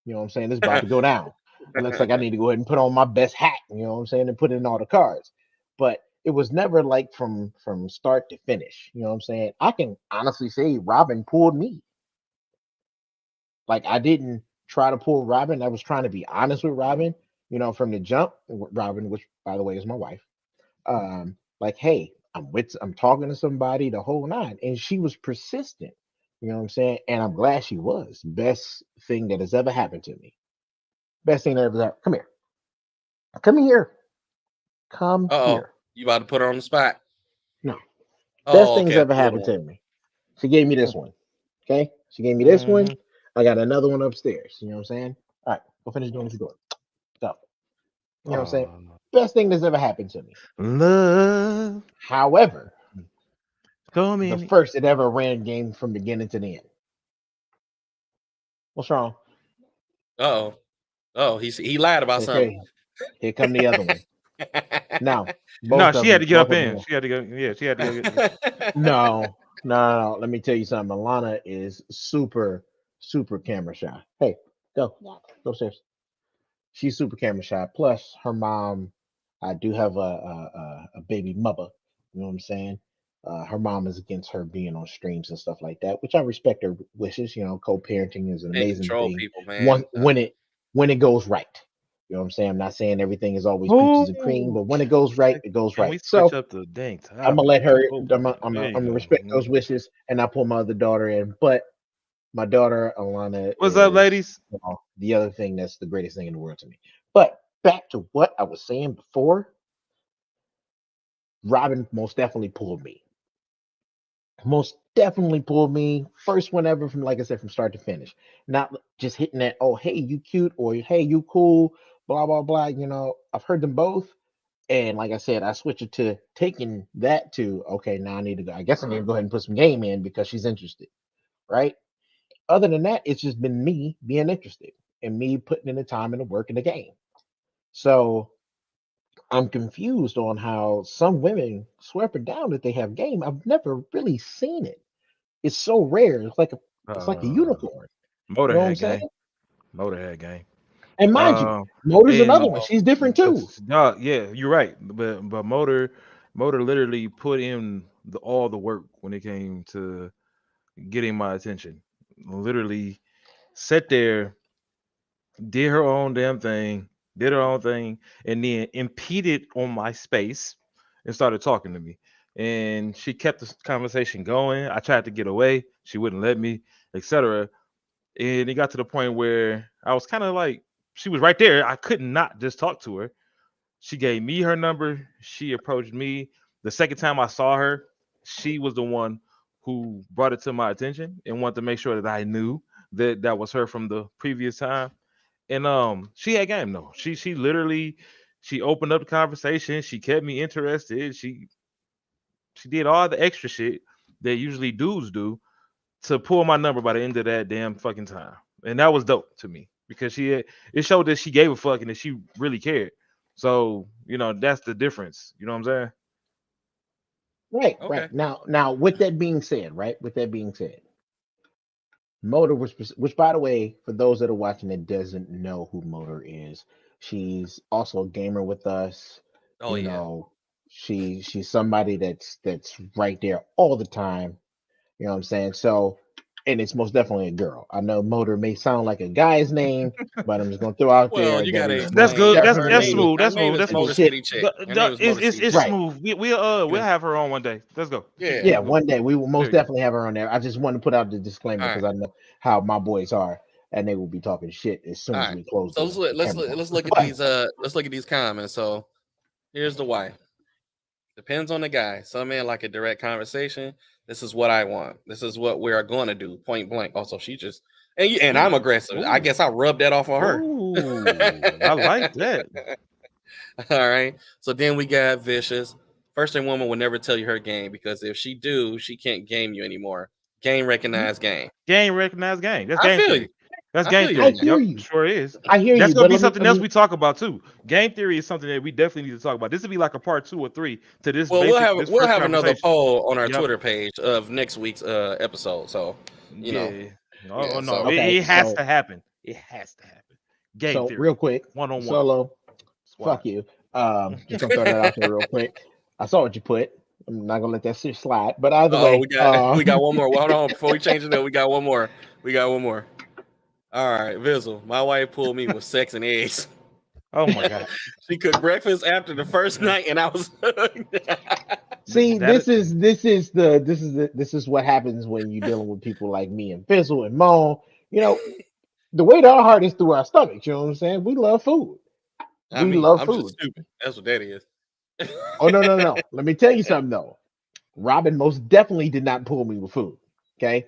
You know what I'm saying? It's about to go down. It looks like I need to go ahead and put on my best hat. You know what I'm saying? And put in all the cards. But it was never like from start to finish. You know what I'm saying? I can honestly say Robin pulled me. Like I didn't try to pull Robin. I was trying to be honest with Robin. From the jump. Robin, which by the way is my wife. Like, hey, I'm talking to somebody the whole nine, and she was persistent. You know what I'm saying? And I'm glad she was. Best thing that has ever happened to me. Best thing that ever happened. Come here. Come here. Come Uh-oh. here. You about to put her on the spot? No. Best Oh, things okay. ever happened to me. She gave me this one. Okay? She gave me this one. Mhm. I got another one upstairs. You know what I'm saying? All right. Go finish doing what you're doing. Go. You know what I'm saying? Best thing that's ever happened to me. Love. However, Come the in. first it ever ran game from beginning to the end. What's wrong? Uh-oh. Oh, he lied about something. Okay. Here come the other one. Now, No, both she of had them, to get both up of in. them. She had to go. Yeah, she had to go get. No. Let me tell you something. Alana is super, super camera shy. Hey, go upstairs. She's super camera shy. Plus, her mom, I do have a baby mother. You know what I'm saying? Her mom is against her being on streams and stuff like that, which I respect her wishes. Co-parenting is an Can't amazing control thing. people, One man. when it goes right. You know what I'm saying? I'm not saying everything is always peaches and cream, Oh, but when it goes right, it goes can right. we switch So up the dang I'm gonna topic? let her. Oh, I'm there you gonna go. respect those wishes, and I pull my other daughter in. But my daughter Alana What's up, is ladies? the other thing that's the greatest thing in the world to me. But back to what I was saying before, Robin most definitely pulled me. Most definitely pulled me. First one ever from, like I said, from start to finish. Not just hitting that, oh, hey, you cute, or hey, you cool, blah, blah, blah. I've heard them both. And like I said, I switched it to taking that to, okay, now I need to go. I guess I need to go ahead and put some game in because she's interested, right? Other than that, it's just been me being interested and me putting in the time and the work in the game. So I'm confused on how some women swear up and down that they have game. I've never really seen it. It's so rare. It's like a Uh, unicorn. You know what I'm Motorhead saying? gang. Motorhead gang. And mind you, Um, Motor's another and one. Uh-oh. She's different too. yeah, you're right. But motor literally put in all the work when it came to getting my attention. Literally sat there, did her own damn thing, did her own thing, and then impeded on my space and started talking to me. And she kept the conversation going. I tried to get away, she wouldn't let me, etc. And it got to the point where I was kind of like, she was right there. I could not just talk to her. She gave me her number. She approached me. The second time I saw her, she was the one who brought it to my attention and wanted to make sure that I knew that that was her from the previous time. And she had game though. She literally she opened up the conversation. She kept me interested. She did all the extra shit that usually dudes do to pull my number by the end of that damn fucking time. And that was dope to me because it showed that she gave a fuck and that she really cared. So, that's the difference. You know what I'm saying? Right, Okay. right. Now, with that being said, Motor, which by the way, for those that are watching that doesn't know who Motor is, she's also a gamer with us. Oh You yeah. know, she's somebody that's right there all the time. You know what I'm saying? So, and it's most definitely a girl. I know Motor may sound like a guy's name, but I'm just gonna throw out Well, there you that gotta is That's most explain. good. That's Her that's name is definitely smooth. her That's name smooth. is That's Motor smooth. shit. City Chick. Her name is Motor City It's Chick. Right. smooth. We'll have her on one day. Let's go. Yeah. Yeah, one day we will There most you go. definitely have her on there. I just want to put out the disclaimer All because right. I know how my boys are, and they will be talking shit as soon All as right. we close So the camera. let's look at But these comments. So here's the why. Depends on the guy. Some men like a direct conversation. This is what I want. This is what we are going to do. Point blank. Also, she just and I'm aggressive. I Ooh. guess I rubbed that off on her. Ooh, I like that. All right. So then we got vicious. First thing woman will never tell you her game because if she do, she can't game you anymore. Game recognized game. Game recognized game. That's I game feel theory. you. That's I game feel you. I theory. hear Yep, you. sure is. I hear That's you. gonna But be let something me else we talk about too. Game theory is something that we definitely need to talk about. This would be like a part 2 or 3 to this Well, this we'll first have another conversation. poll on our Yep. Twitter page of next week's episode. So you know, Yeah. yeah, Oh no, so- Okay, it has so- to happen. It has to happen. Game so theory. real quick, One-on-one. Solo, Squad. fuck you. Just gonna throw that out there real quick. I saw what you put. I'm not gonna let that shit slide. But either way, we got one more. Well, hold on, before we change it up, we got one more. All right, Vizzle. My wife pulled me with sex and eggs. Oh my god. She cooked breakfast after the first night, and I was. See, That this is what happens when you're dealing with people like me and Fizzle and Moan. You know, the way to our heart is through our stomachs. You know what I'm saying? We love food. I'm food. just stupid. That's what that is. Oh no. Let me tell you something though. Robin most definitely did not pull me with food. Okay.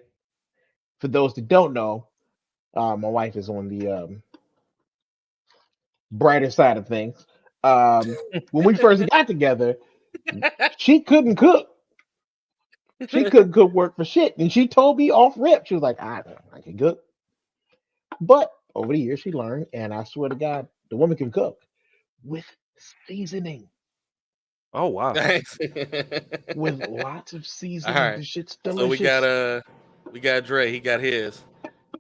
For those that don't know, my wife is on the brighter side of things. When we first got together, she couldn't cook. She couldn't cook work for shit. And she told me off rip. She was like, I can cook. But over the years she learned, and I swear to God, the woman can cook with seasoning. Oh wow. With lots of seasoning. All right. The shit's delicious. So we got Dre. He got his.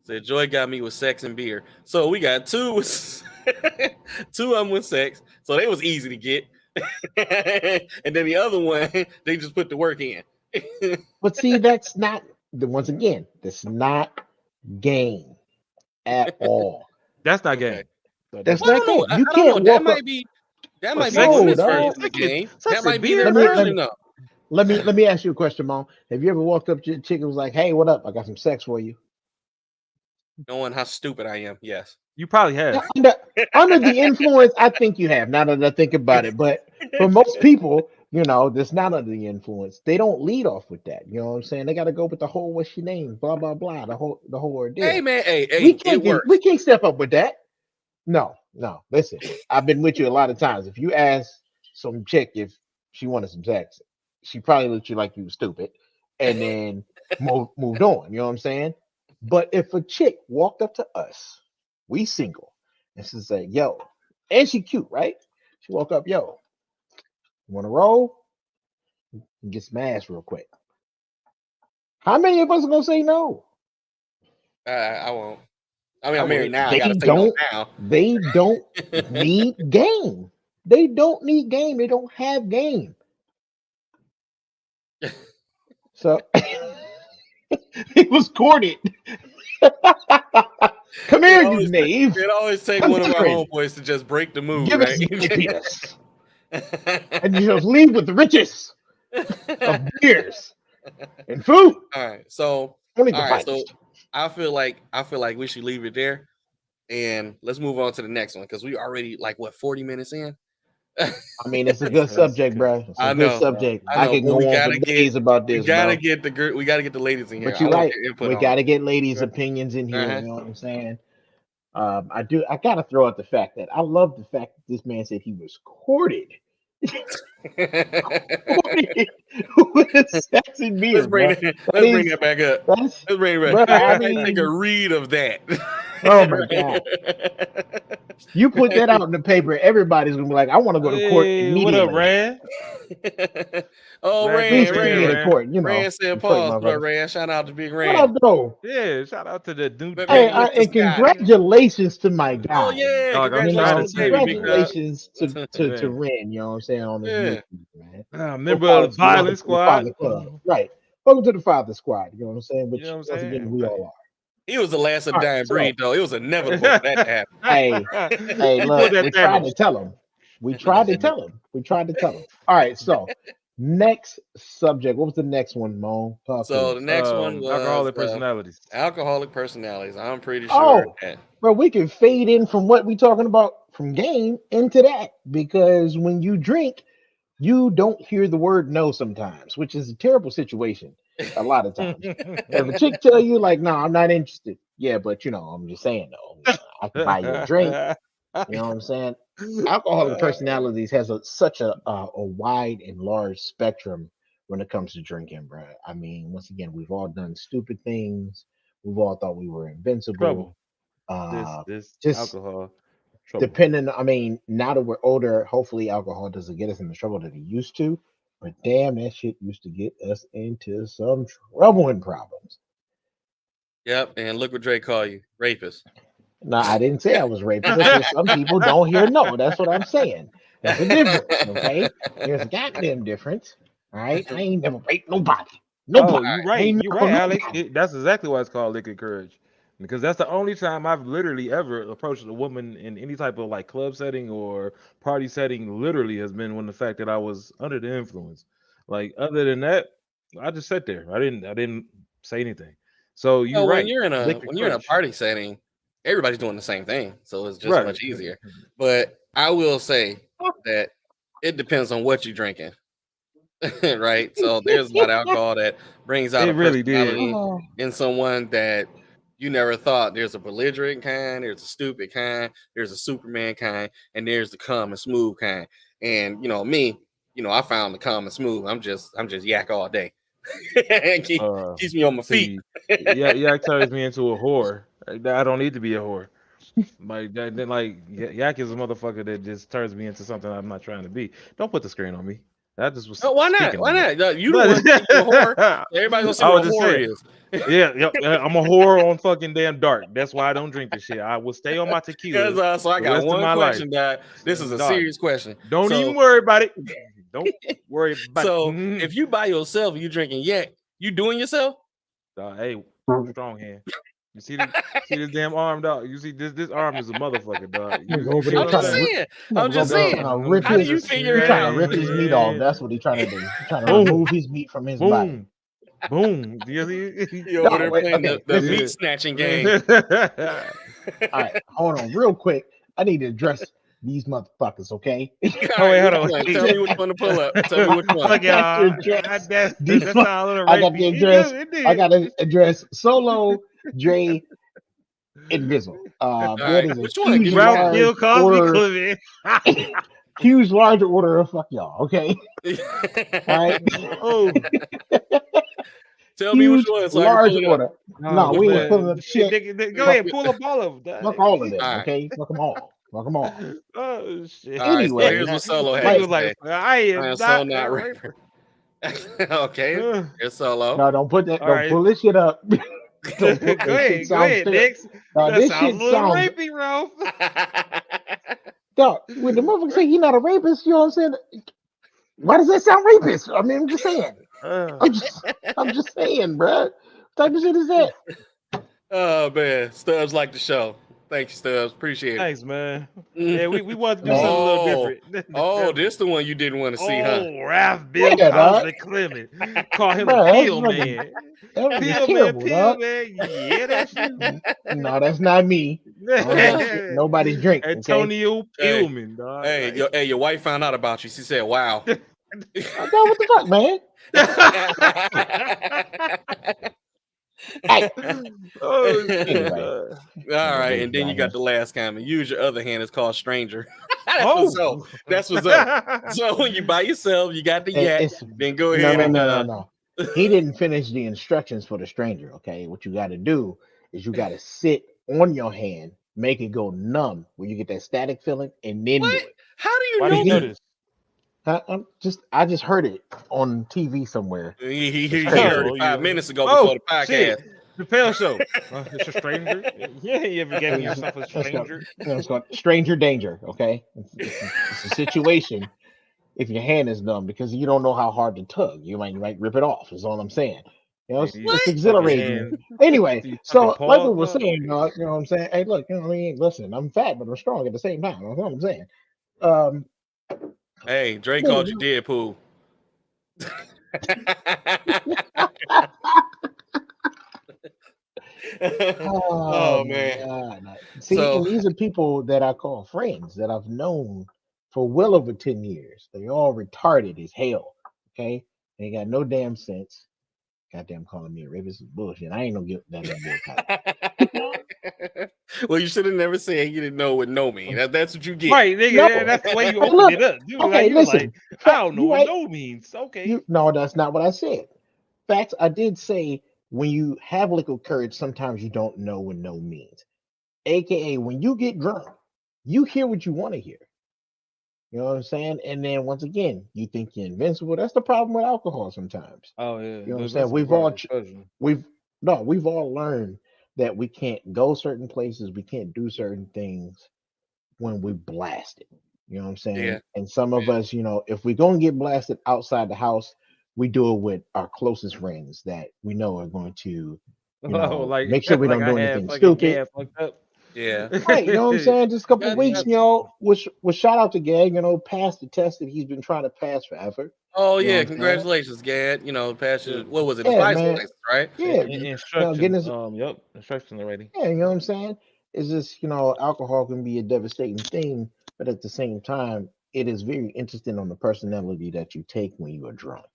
Said Joy got me with sex and beer. So we got two of them with sex. So they was easy to get. And then the other one, they just put the work in. But see, that's not once again, that's not game at all. That's not Okay. game. That's Well, I not don't know. game. You I can't don't know. walk up. That might be No, women's dog. version of the Sex game. sex That might and be beer their Let me- version though. Let me ask you a question, Mom. Have you ever walked up to a chick and was like, "Hey, what up? I got some sex for you." Knowing how stupid I am, yes. You probably have. Under the influence, I think you have. Now that I think about it, but for most people, that's not under the influence. They don't lead off with that. You know what I'm saying? They got to go with the whole "what's your name?" blah blah blah, the whole ordeal. Hey man, hey, we it can't works. we can't step up with that. No. Listen, I've been with you a lot of times. If you ask some chick if she wanted some sex, she probably looked at you like you were stupid, and then moved on. You know what I'm saying? But if a chick walked up to us, we single, and she said, "Yo," and she cute, right? She walk up, "Yo, you want to roll?" And get smashed real quick. How many of us are gonna say no? I won't. I mean, I'm I married would. now. I They gotta say no don't. now. They don't need game. They don't need game. They don't have game. So he was courted. Come here, you knave. It always take I'm one of our different. homeboys to just break the mood, Give right? us the penis. And you just leave with the riches of beers and food. All right, so Only the all right, so finest. I feel like we should leave it there, and let's move on to the next one because we already 40 minutes in. I mean, it's a good subject, bro. It's a I good know, subject. I I know, can but go we on gotta for get- days about We this, gotta bro. get the ladies in here. But you're I want right. their input We on got it. to get ladies' opinions in here. Uh-huh. You know what I'm saying? I gotta throw out the fact that I love the fact that this man said he was courted. Courted with sex and beer, bro. Let's bring that back up. That's, Let's bring it bro, back. I Take a mean, read of that. oh my god. You put that out in the paper, everybody's gonna be like, I want to go to court Hey, immediately. what up, Rand? Oh, Please take me to Rand. court, you know. Rand said Detroit pause. What up, motherfucker. Rand? Shout out to Big What Rand. up, though? Yeah, shout out to the dude. But Hey, man, and congratulations to my guy. Oh yeah, Dog, I'm You know, trying to tell you, big congratulations to Yeah. Ren, you know what I'm saying, on his Yeah. mission, man. Member of the Violent Squad. Father Club. Right. Welcome to the Father Squad, you know what I'm saying? Which, You know what I'm once saying? again, we all are. He was the last of the All right, dying so- breed, though. It was inevitable for that to happen. Hey, He look, pulled that we tried Thanos. to tell him. We tried to tell him. All right, so next subject. What was the next one, Mo? Talk to So me. the next one was alcoholic personalities. alcoholic personalities. I'm pretty sure. Oh. that- Bro, we can fade in from what we talking about from game into that, because when you drink, you don't hear the word no sometimes, which is a terrible situation a lot of times. If a chick tell you like, no, I'm not interested. Yeah, but you know, I'm just saying though, I can buy you a drink. You know what I'm saying? Alcoholic personalities has such a wide and large spectrum when it comes to drinking, bro. I mean, once again, we've all done stupid things. We've all thought we were invincible. Trouble. This This alcohol. Trouble. depending, I mean, now that we're older, hopefully alcohol doesn't get us in the trouble that it used to. But damn, that shit used to get us into some trouble and problems. Yep, and look what Dre call you, rapist. No, I didn't say I was rapist. I said some people don't hear no. That's what I'm saying. That's a difference, okay? There's a goddamn difference. All right, I ain't never raped nobody. Nobody. Oh, you're right. Ain't You're never right, Alex. nobody. That's exactly why it's called liquid courage. Because that's the only time I've literally ever approached a woman in any type of like club setting or party setting. Literally has been when the fact that I was under the influence. Like other than that, I just sat there. I didn't say anything. So you're Well, right. when you're in a Liquid courage. party setting, everybody's doing the same thing, so it's just Right. much easier. But I will say that it depends on what you're drinking, right? So there's a lot of alcohol that brings out It a really did. personality Oh, in someone that you never thought. There's a belligerent kind, there's a stupid kind, there's a Superman kind, and there's the calm and smooth kind. And you know me, I found the calm and smooth. I'm just yak all day. Keeps me on my feet. Yeah, it turns me into a whore. I don't need to be a whore. Like that, then like Yak is a motherfucker that just turns me into something I'm not trying to be. Don't put the screen on me. That just was. No, why not? speaking Why on me. not? No, you don't want to see a whore. Everybody gonna see I what was a just whore saying. is. Yeah, I'm a whore on fucking damn dark. That's why I don't drink this shit. I will stay on my tequila. Because so I the got rest of one my question, life. Dad. This is a Dog, serious question. Don't So- even worry about it. Don't worry about So it. if you by yourself and you drinking yak, you doing yourself? Dog, hey, strong hand. You see this damn arm, dog? You see this arm is a motherfucker, dog. Nigga You over see there I'm what trying just to saying. No, I'm just bro, saying. trying to rip How do his- you He's figure trying out? to rip his meat off. That's what he's trying to do. He's trying to Boom. remove his meat from his body. Boom. Do you see? You over there wait, playing okay, the listen. meat snatching game. All right, hold on, real quick. I need to address these motherfuckers, okay? All Oh, wait, right, hold which on. one? Tell me which one to pull up. Tell me which one. Fuck y'all. address That these sounds fuck- a little I got rapey. to It address- do, it did. I got to address Solo, Dre, and Bizzle. All That right, is a which one? huge, Give me Ralph one. Gill large Cosby order, Clement. huge, large order of fuck y'all, okay? All right? Oh, Tell me which Huge, one so I can large pull it up. order. No, we ain't pulling up shit. Go ahead, pull up all of them. Fuck all of them, All right. okay? Fuck them all. Fuck them all. Oh shit. All right, so Anyway, here's what Solo He had was to like, say. I am I am not so a not rapper. rapper. Okay, Uh, here's Solo. No, don't put that. All Don't right. pull this shit up. Don't go put that shit. ahead, Sounds terrible. next. No, That this sounds a shit little sounds. rapey, Ralph. Dog, when the motherfucker say he not a rapist, you know what I'm saying? Why does that sound rapist? I mean, I'm just saying. I'm just saying, bro. What type of shit is that? Oh man, Stubbs like the show. Thank you, Stubbs. Appreciate it. Thanks, man. Yeah, we wanted to do Man. something a little different. Oh, this the one you didn't want to see, huh? Oh, Ralph Bill Yeah, dog. Cosby Clement. Call him Bruh, a that's pill fucking- man. That was Pill terrible, man, dog. Yeah, that's you. No, that's not me. Nobody's drinking. Okay? Antonio Hey, Pillman, dog. Hey, your wife found out about you. She said, "Wow." Dog, what the fuck, man? Hey, Oh shit. anyway, All I'm gonna right, leave and then you y'all here. got the last comment. Use your other hand. It's called stranger. That's what's up. Oh. That's what's up. So when you by yourself, you got the yak. It's Then go no, ahead no, and no, no, no. He didn't finish the instructions for the stranger. Okay, what you got to do is you got to sit on your hand, make it go numb, where you get that static feeling, and then what? do it. How do you Why do know you know that? this? I just heard it on TV somewhere. He It's heard crazy. it Oh, 5 minutes ago before Oh the podcast. shit. The Pale Show. It's a stranger. Yeah, you ever gave yourself a It's called, stranger? it's called stranger danger. Okay, it's a situation if your hand is numb because you don't know how hard to tug. You might rip it off. Is all I'm saying. You It's What? tuck your exhilarating. hand, Anyway, you tuck your so like we paws were up. saying, you know what I'm saying? Hey, look, you know what I mean? Listen, I'm fat, but I'm strong at the same time. That's what I'm saying. Um, Hey, Dre yeah, called you Deadpool. oh Oh my man. God. See, So and these are people that I call friends that I've known for well over 10 years. They all retarded as hell. Okay. They ain't got no damn sense. Goddamn calling me a rapist is bullshit. I ain't no get that damn boycott. well, you should have never said you didn't know what no mean. That's what you get. Right, No. nigga. That's the way you Hey, opened look. it up, dude. Like Okay, you were like, listen. I don't know You what right. no means. Okay. You no, that's not what I said. Facts, I did say when you have liquid courage, sometimes you don't know what no means. AKA when you get drunk, you hear what you want to hear. You know what I'm saying? And then once again, you think you're invincible. That's the problem with alcohol sometimes. Oh yeah, You know what the I'm saying? invincible part is cousin. We've no, we've all learned that we can't go certain places, we can't do certain things when we blast it. You know what I'm Yeah. saying? And some of us, if we're gonna get blasted outside the house, we do it with our closest friends that we know are going to, Oh, like make sure we like don't I do had anything fucking stupid. Gab fucked up. Yeah. Right, you know what I'm saying? Just a couple That, weeks, that, with shout out to Gag, passed the test that he's been trying to pass forever. oh You know what yeah, I'm saying? congratulations, Gad. Pass Yeah. your what was it? His Yeah, license, man. right? Yeah, getting Instruction. his Yep. Instruction already. yeah, you know what I'm saying? It's just, alcohol can be a devastating thing, but at the same time, it is very interesting on the personality that you take when you are drunk.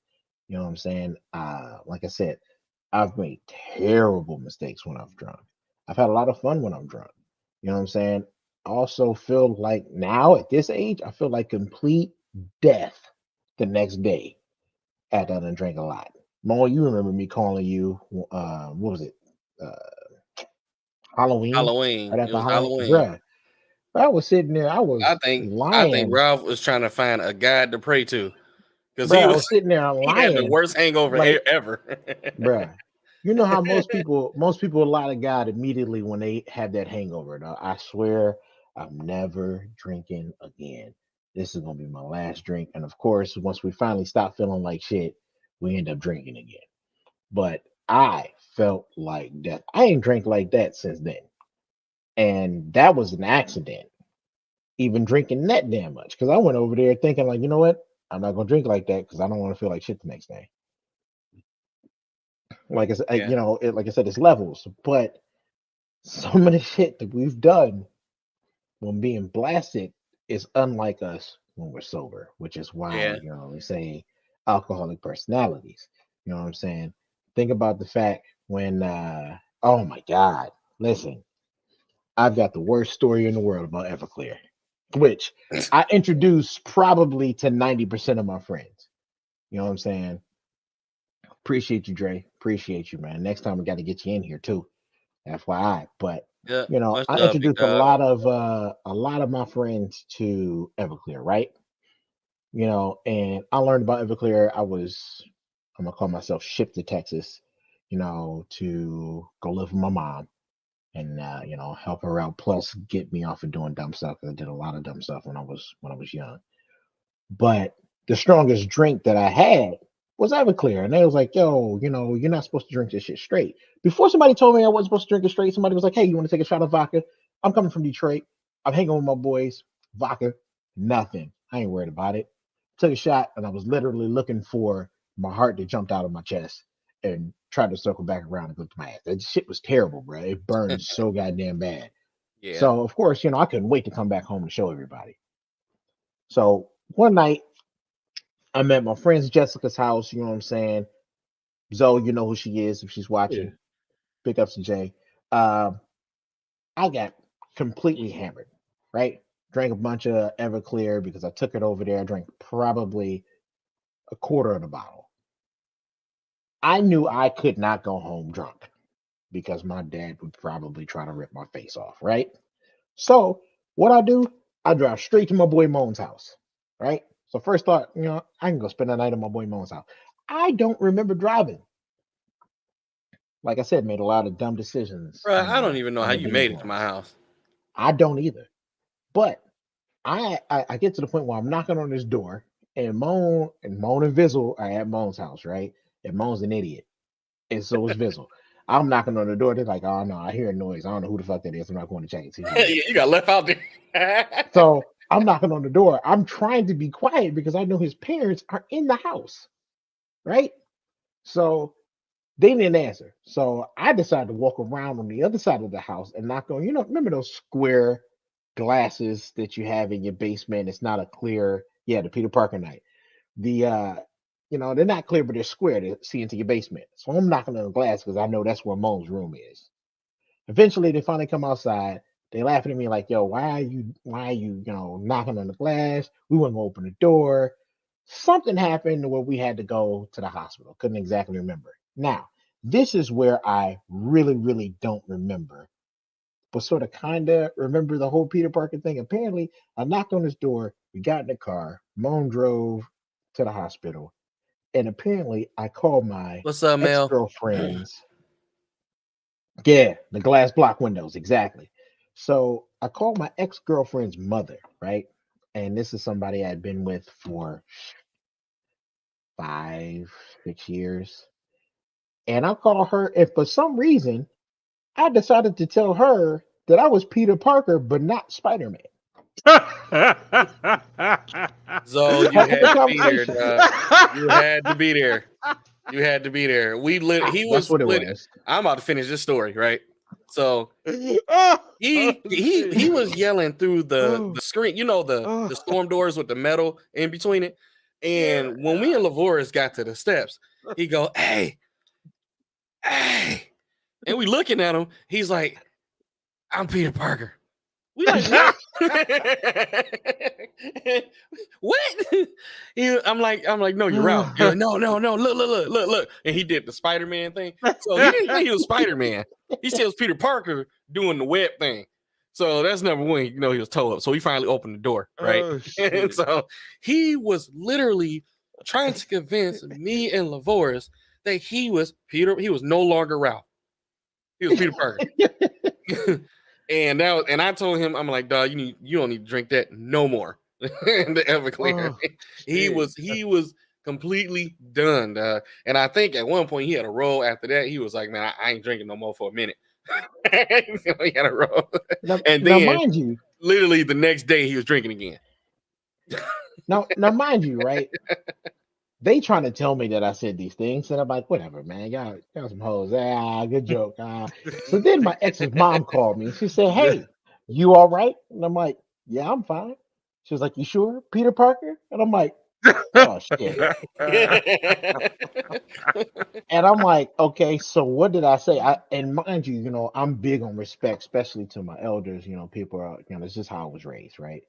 You know what I'm saying? Like I said, I've made terrible mistakes when I'm drunk. I've had a lot of fun when I'm drunk. You know what I'm saying? I also feel like now at this age, I feel like complete death the next day after I done drank a lot. Mo, you remember me calling you, what was it? Uh, Halloween? Halloween. Right It after was Halloween? Halloween. Bruh, I was sitting there, I I was think I think lying. Ralph was trying to find a guide to pray to because Bruh, I was sitting there he had the lying. worst hangover Like, ever. bruh, you know how most people a lot of God immediately when they have that hangover. Dog. I swear I'm never drinking again. This is gonna be my last drink. And of course, once we finally stop feeling like shit, we end up drinking again. But I felt like death. I ain't drank like that since then. And that was an accident, even drinking that damn much. Because I went over there thinking, like, you know what? I'm not gonna drink like that because I don't want to feel like shit the next day. Like I said, Yeah, like I said, it's levels. But some of the shit that we've done when being blasted is unlike us when we're sober, which is why, yeah, we say alcoholic personalities. You know what I'm saying? Think about the fact when, oh my God, listen, I've got the worst story in the world about Everclear, which I introduced probably to 90% of my friends. You know what I'm saying? Appreciate you, Dre. Appreciate you, man. Next time we got to get you in here too. FYI. But yeah. Much I love, big introduced dog. a lot of my friends to Everclear, right? And I learned about Everclear. I'm gonna call myself shipped to Texas, to go live with my mom and help her out. Plus, get me off of doing dumb stuff because I did a lot of dumb stuff when I was young. But the strongest drink that I had was Everclear. And they was like, yo, you're not supposed to drink this shit straight. Before somebody told me I wasn't supposed to drink it straight, somebody was like, hey, you want to take a shot of vodka? I'm coming from Detroit. I'm hanging with my boys. Vodka, nothing. I ain't worried about it. Took a shot, and I was literally looking for my heart to jump out of my chest and tried to circle back around and go to my ass. That shit was terrible, bro. It burned so goddamn bad. Yeah, So, of course, I couldn't wait to come back home and show everybody. So, one night, I'm at my friend's Jessica's house. You know what I'm saying? Zoe, you know who she is if she's Yeah. watching. big ups to Jay. Um, I got completely hammered, right? Drank a bunch of Everclear because I took it over there. I drank probably a quarter of the bottle. I knew I could not go home drunk because my dad would probably try to rip my face off, right? So what I do, I drive straight to my boy Moan's house, right? So first thought, I can go spend the night at my boy Moan's house. I don't remember driving. Like I said, made a lot of dumb decisions, Bro, I don't even know how under you the made it to my influence. house. I don't either. But I get to the point where I'm knocking on this door, and Moan and Vizzle are at Moan's house, right? And Moan's an idiot, and so is Vizzle. I'm knocking on the door. They're like, "Oh no, I hear a noise. I don't know who the fuck that is. I'm not going to check and see who it is." You got left out there. So I'm knocking on the door. I'm trying to be quiet because I know his parents are in the house, right? So they didn't answer. So I decided to walk around on the other side of the house and knock on, remember those square glasses that you have in your basement? It's not a clear, yeah, the Peter Parker night. The they're not clear, but they're square to see into your basement. So I'm knocking on the glass because I know that's where Moan's room is. Eventually they finally come outside. They laughing at me like, yo, why are you knocking on the glass? We wouldn't open the door. Something happened where we had to go to the hospital. Couldn't exactly remember. Now, this is where I really, really don't remember, but sort of kind of remember the whole Peter Parker thing. Apparently, I knocked on his door. We got in the car. Moan drove to the hospital. And apparently, I called my What's up, Mel? ex-girlfriend's. Yeah, the glass block windows, exactly. So I called my ex-girlfriend's mother, right? And this is somebody I'd been with for 5, 6 years. And I called her, and for some reason, I decided to tell her that I was Peter Parker, but not Spider-Man. So you Had the had to be there, conversation. dog. You had to be there. You had to be there. He That's was what it lit. was. I'm about to finish this story, right? So Oh, he was shit. yelling through the Oh, screen, the oh, storm doors with the metal in between it. yeah, And when we and Lavoris got to the steps, he go, "Hey, hey," and we looking at him. He's like, "I'm Peter Parker." We like, yeah. what? What? I'm like, no, you're out. You're like, no, look. And he did the Spider-Man thing. So he didn't think he was Spider-Man. He said it was Peter Parker doing the web thing. So that's number one. He was toe up. So he finally opened the door, right? Oh, And shit. so he was literally trying to convince me and Lavoris that he was Peter. He was no longer Ralph. He was Peter Parker. And I told him, I'm like, dog, you don't need to drink that no more. The Everclear. Oh, He shit. was completely done. And I think at one point he had a roll after that. He was like, man, I ain't drinking no more for a minute. He had a roll. And Now, then mind you, literally the next day he was drinking again. now, mind you, right? They trying to tell me that I said these things, and I'm like, whatever, man. Y'all some hoes. Good joke. So then my ex's mom called me. She said, "Hey, you all right?" And I'm like, "Yeah, I'm fine." She was like, "You sure, Peter Parker?" And I'm like, "Oh shit." And I'm like, "Okay, so what did I say?" And mind you, I'm big on respect, especially to my elders. People are, this is how I was raised, right?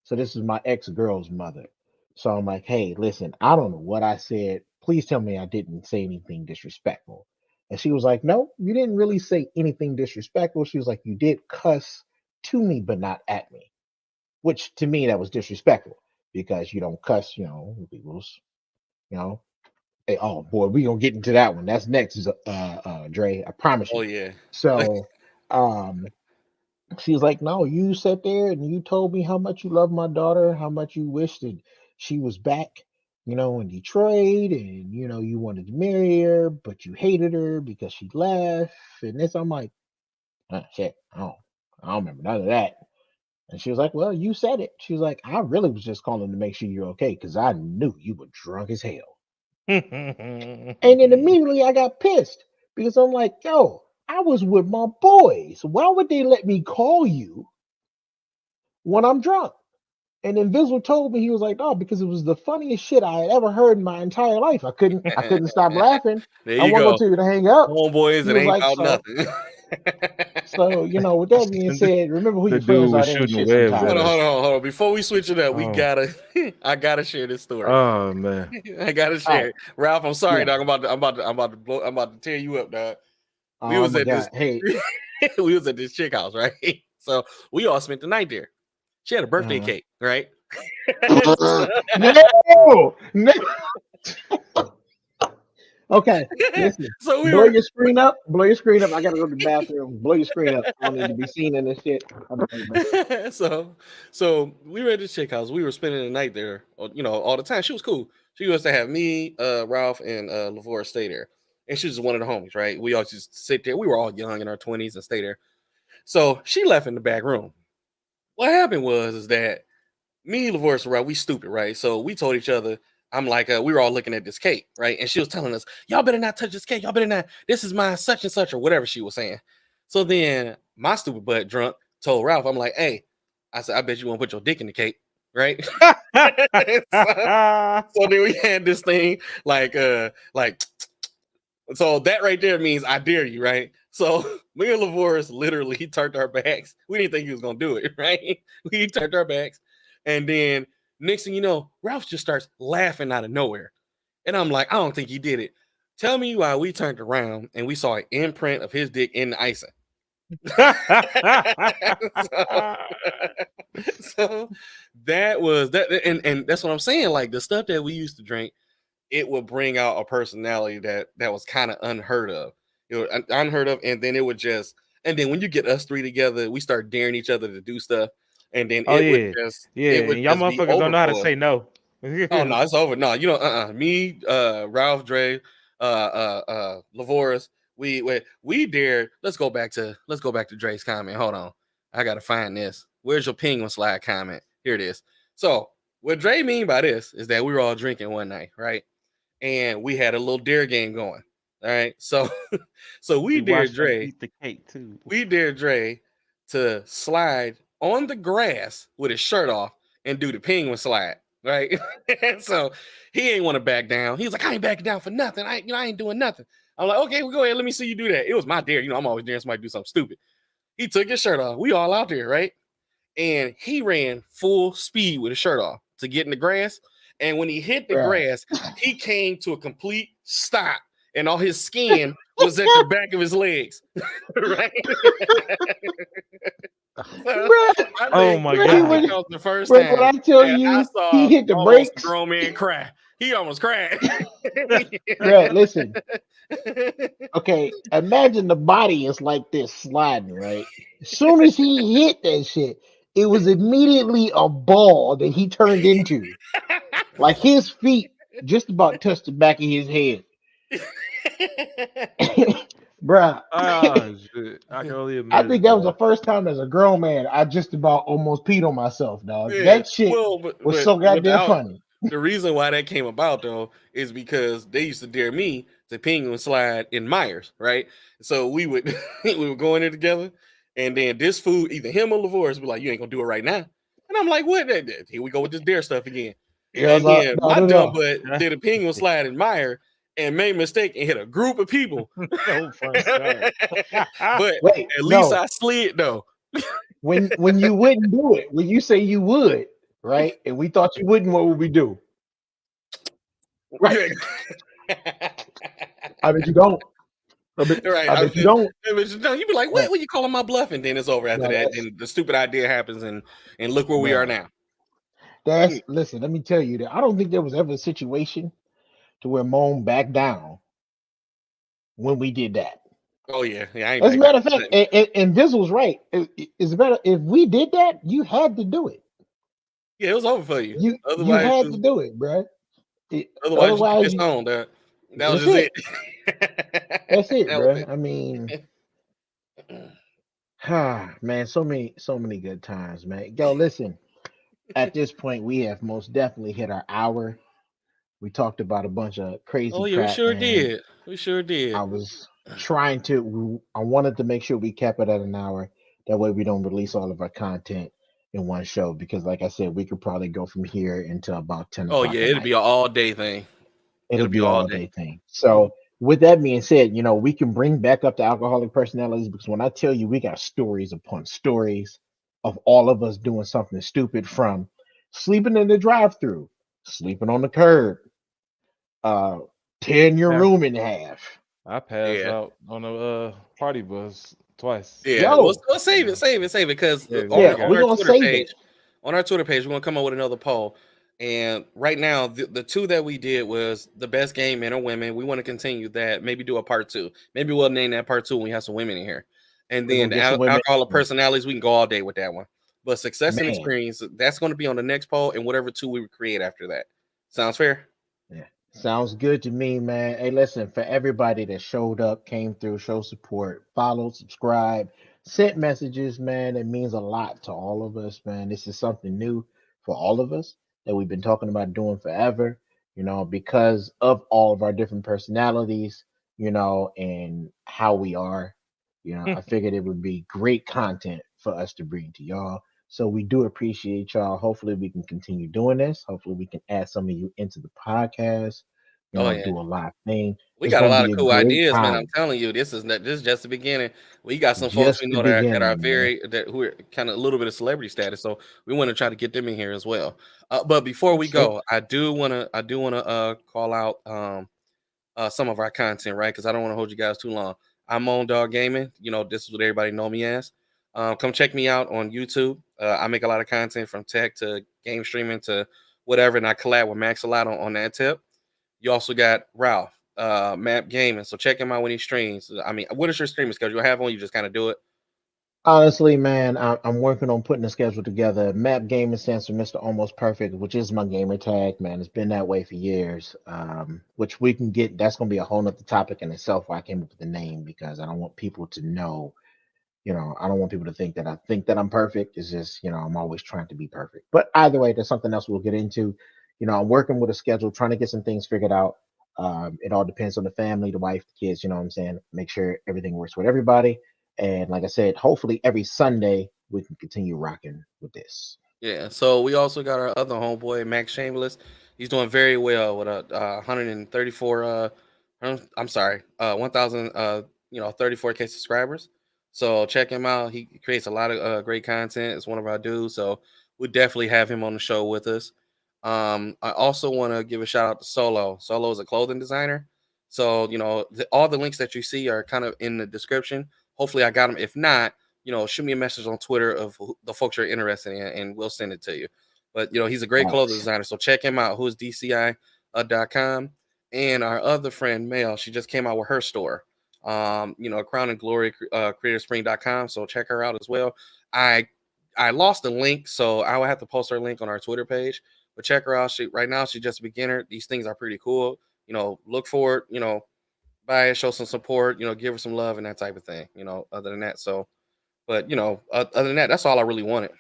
So this is my ex-girl's mother. So I'm like, hey, listen, I don't know what I said. Please tell me I didn't say anything disrespectful. And she was like, no, you didn't really say anything disrespectful. She was like, you did cuss to me, but not at me, which to me, that was disrespectful because you don't cuss, people's, you know. Hey, oh boy, we gonna get into that one. That's next, Dre. I promise Oh you. yeah. So, um, she's like, no, you sat there and you told me how much you love my daughter, how much you wished that she was back, in Detroit, and you wanted to marry her, but you hated her because she left. And this, I'm like, shit, I don't remember none of that. And she was like, well, you said it. She was like, I really was just calling to make sure you're okay because I knew you were drunk as hell. And then immediately I got pissed because I'm like, yo, I was with my boys. Why would they let me call you when I'm drunk? And then Visual told me, he was like, "Oh, because it was the funniest shit I had ever heard in my entire life. I couldn't stop laughing. There I you wasn't gonna go. tell you to hang up." Homeboys, He it was ain't like, about "So, nothing. with that being said, remember who The your friends dude are. was They ain't shooting shit webs Hold at on, sometimes." us. hold on, hold on. Before we switch it up, Oh, I gotta share this story. oh man. I gotta All share right, it. Ralph, I'm sorry, yeah. dog. I'm about to tear you up, dog. We Oh was my at this God. Hey. we was at this chick house, right? So we all spent the night there. She had a birthday Uh-huh. cake, right? No, no. Okay, listen. So we Blow were your screen up. Blow your screen up. I gotta go to the bathroom. Blow your screen up. I don't need to be seen in this shit. I'll be right back. so we were at this chick house. We were spending the night there, all the time. She was cool. She used to have me, Ralph, and Lavore stay there. And she was one of the homies, right? We all just sit there. We were all young in our 20s and stay there. So she left in the back room. What happened is that me and Lavore, right? We stupid, right? So we told each other, I'm like, we were all looking at this cake, right? And she was telling us, y'all better not touch this cake. Y'all better not. This is my such and such, or whatever she was saying. So then my stupid butt drunk told Ralph, I'm like, hey, I said, I bet you won't put your dick in the cake, right? So then we had this thing like so that right there means I dare you, right? So me and Lavore literally he turned our backs. We didn't think he was gonna do it, right? We turned our backs, and then next thing you know, Ralph just starts laughing out of nowhere. And I'm like, I don't think he did it. Tell me why we turned around and we saw an imprint of his dick in the icing. so, so that was that, and that's what I'm saying. Like the stuff that we used to drink, it would bring out a personality that was kind of unheard of. Unheard of, and then it would just, and then when you get us three together, we start daring each other to do stuff, and then Oh yeah. Yeah. it would And y'all just be motherfuckers don't over know how to for us. say no. Oh no, it's over. No, me, Ralph, Dre, Lavoris, we dared. Let's go back to Dre's comment. Hold on, I gotta find this. Where's your penguin slide comment? Here it is. So what Dre mean by this is that we were all drinking one night, right? And we had a little dare game going. All right, so so We watched them eat the cake too. we dared Dre to slide on the grass with his shirt off and do the penguin slide, right? So he ain't want to back down. He was like, I ain't backing down for nothing. I ain't doing nothing. I'm like, okay, well, go ahead. Let me see you do that. It was my dare. I'm always daring somebody to do something stupid. He took his shirt off. We all out there, right? And he ran full speed with his shirt off to get in the grass. And when he hit the Bruh. grass, he came to a complete stop, and all his skin was at the back of his legs, right? Oh my that God. was the first When time I tell that I you saw he hit the almost a brakes, grown man cry. He almost cried. bruh, listen. Okay, imagine the body is like this sliding, right? As soon as he hit that shit, it was immediately a ball that he turned into. Like his feet just about touched the back of his head. Bruh. Oh shit. I can only I imagine. think that was the first time as a grown man I just about almost peed on myself, dog. Yeah, That shit well, was so goddamn without funny. the reason why that came about though is because they used to dare me to penguin slide in Myers, right? So we would we would go in there together, and then this food, either him or Lavores, be like, "You ain't gonna do it right now," and I'm like, "What? Here we go with this dare stuff again." Yeah, And then my dumb no. butt did a penguin slide in Meyer and made a mistake and hit a group of people. No fun start. But Wait, at least no. I slid though. When you wouldn't do it, when you say you would, right? And we thought you wouldn't, what would we do? Right. I bet you don't. Right. I bet you don't. You'd be like, what you calling my bluff? And then it's over after that. And the stupid idea happens, and look where we are now. Listen, let me tell you that I don't think there was ever a situation to where Moan backed down when we did that. Oh yeah. As a matter of fact, and Vizzle's right. It's better if we did that, you had to do it. Yeah, it was over for you. You had to do it, bro. Otherwise, you disowned that. That was just it. That's it, bro. I mean, man, so many good times, man. Yo, listen. At this point, we have most definitely hit our hour. We talked about a bunch of crazy crap. We sure did. We sure did. I was trying to. I wanted to make sure we kept it at an hour. That way, we don't release all of our content in one show because, like I said, we could probably go from here until about 10 Oh o'clock yeah, at it'll be night. an all day thing. It'll It'll be be all all day. day thing. So, with that being said, we can bring back up the alcoholic personalities because when I tell you we got stories upon stories of all of us doing something stupid, from sleeping in the drive-through, sleeping on the curb, uh, tearing your Yeah. room in half. I passed Yeah. out on a party bus twice. Yeah. Well, Yo, save it, because Yeah, on yeah, we on got we're our gonna Twitter save it. page, we're gonna come up with another poll. And right now, the two that we did was the best game, men or women. We want to continue that. Maybe do a part two. Maybe we'll name that part two when we have some women in here. And We're then gonna get some women. alcohol of personalities, we can go all day with that one. But success and Man, experience, that's going to be on the next poll, and whatever two we create after that. Sounds fair? yeah, sounds good to me, man. Hey, listen, for everybody that showed up, came through, showed support, followed, subscribed, sent messages, man, it means a lot to all of us, man. This is something new for all of us that we've been talking about doing forever, because of all of our different personalities, and how we are. I figured it would be great content for us to bring to y'all. So we do appreciate y'all. Hopefully we can continue doing this. Hopefully we can add some of you into the podcast, Oh yeah. do a live thing. We It's got a gonna lot be of a cool great ideas, man. I'm time. telling you, this is just the beginning. We got some folks Just we the know that are beginning, man. very that who are kind of a little bit of celebrity status, so we want to try to get them in here as well. But before we That's it. go, I do wanna call out some of our content, right? Because I don't want to hold you guys too long. I'm on Dog Gaming. This is what everybody know me as. Come check me out on YouTube. I make a lot of content from tech to game streaming to whatever, and I collab with Max a lot on that tip. You also got Ralph, Map Gaming. So check him out when he streams. I mean, what is your streaming schedule? You have one, you just kind of do it. Honestly, man, I'm working on putting a schedule together. Map Gaming stands for Mr. Almost Perfect, which is my gamer tag, man. It's been that way for years. Which we can get. That's gonna be a whole nother topic in itself. Why I came up with the name because I don't want people to know. I don't want people to think that I think that I'm perfect. It's just, I'm always trying to be perfect. But either way, there's something else we'll get into. I'm working with a schedule, trying to get some things figured out. It all depends on the family, the wife, the kids, you know what I'm saying? Make sure everything works with everybody. And like I said, hopefully every Sunday we can continue rocking with this. Yeah. So we also got our other homeboy, Max Shameless. He's doing very well with a 134 I'm sorry, 1000 34K subscribers. So check him out. He creates a lot of great content. It's one of our dudes. So we definitely have him on the show with us. I also want to give a shout out to Solo. Solo is a clothing designer. So, all the links that you see are kind of in the description. Hopefully I got them. If not, shoot me a message on Twitter of the folks you're interested in, and we'll send it to you. But he's a great clothing Facts. designer, so check him out. Who's DCI.com, and our other friend Mel, she just came out with her store. Crown and Glory CreatorSpring.com. So check her out as well. I lost the link, so I will have to post her link on our Twitter page. But check her out. Right now she's just a beginner. These things are pretty cool. Look for it. Buy it, show some support. Give her some love and that type of thing. Other than that, so. But other than that, that's all I really wanted.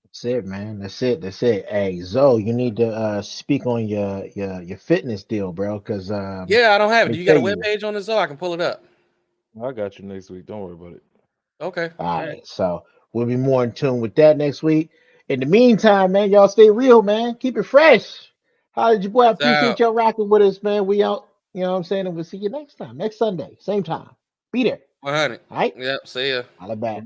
That's it, man. That's it. That's it. Hey, Zoe, you need to speak on your fitness deal, bro. Because Yeah, I don't have let it. me Do you got tell a web you. page on this though? I can pull it up. I got you next week. Don't worry about it. Okay. All All right. right, so we'll be more in tune with that next week. In the meantime, man, y'all stay real, man. Keep it fresh. How did your boy? I Peace appreciate out. y'all rocking with us, man. We out. You know what I'm saying? And we'll see you next time, next Sunday, same time. Be there. 100. All right. Yep. See ya. Holla back.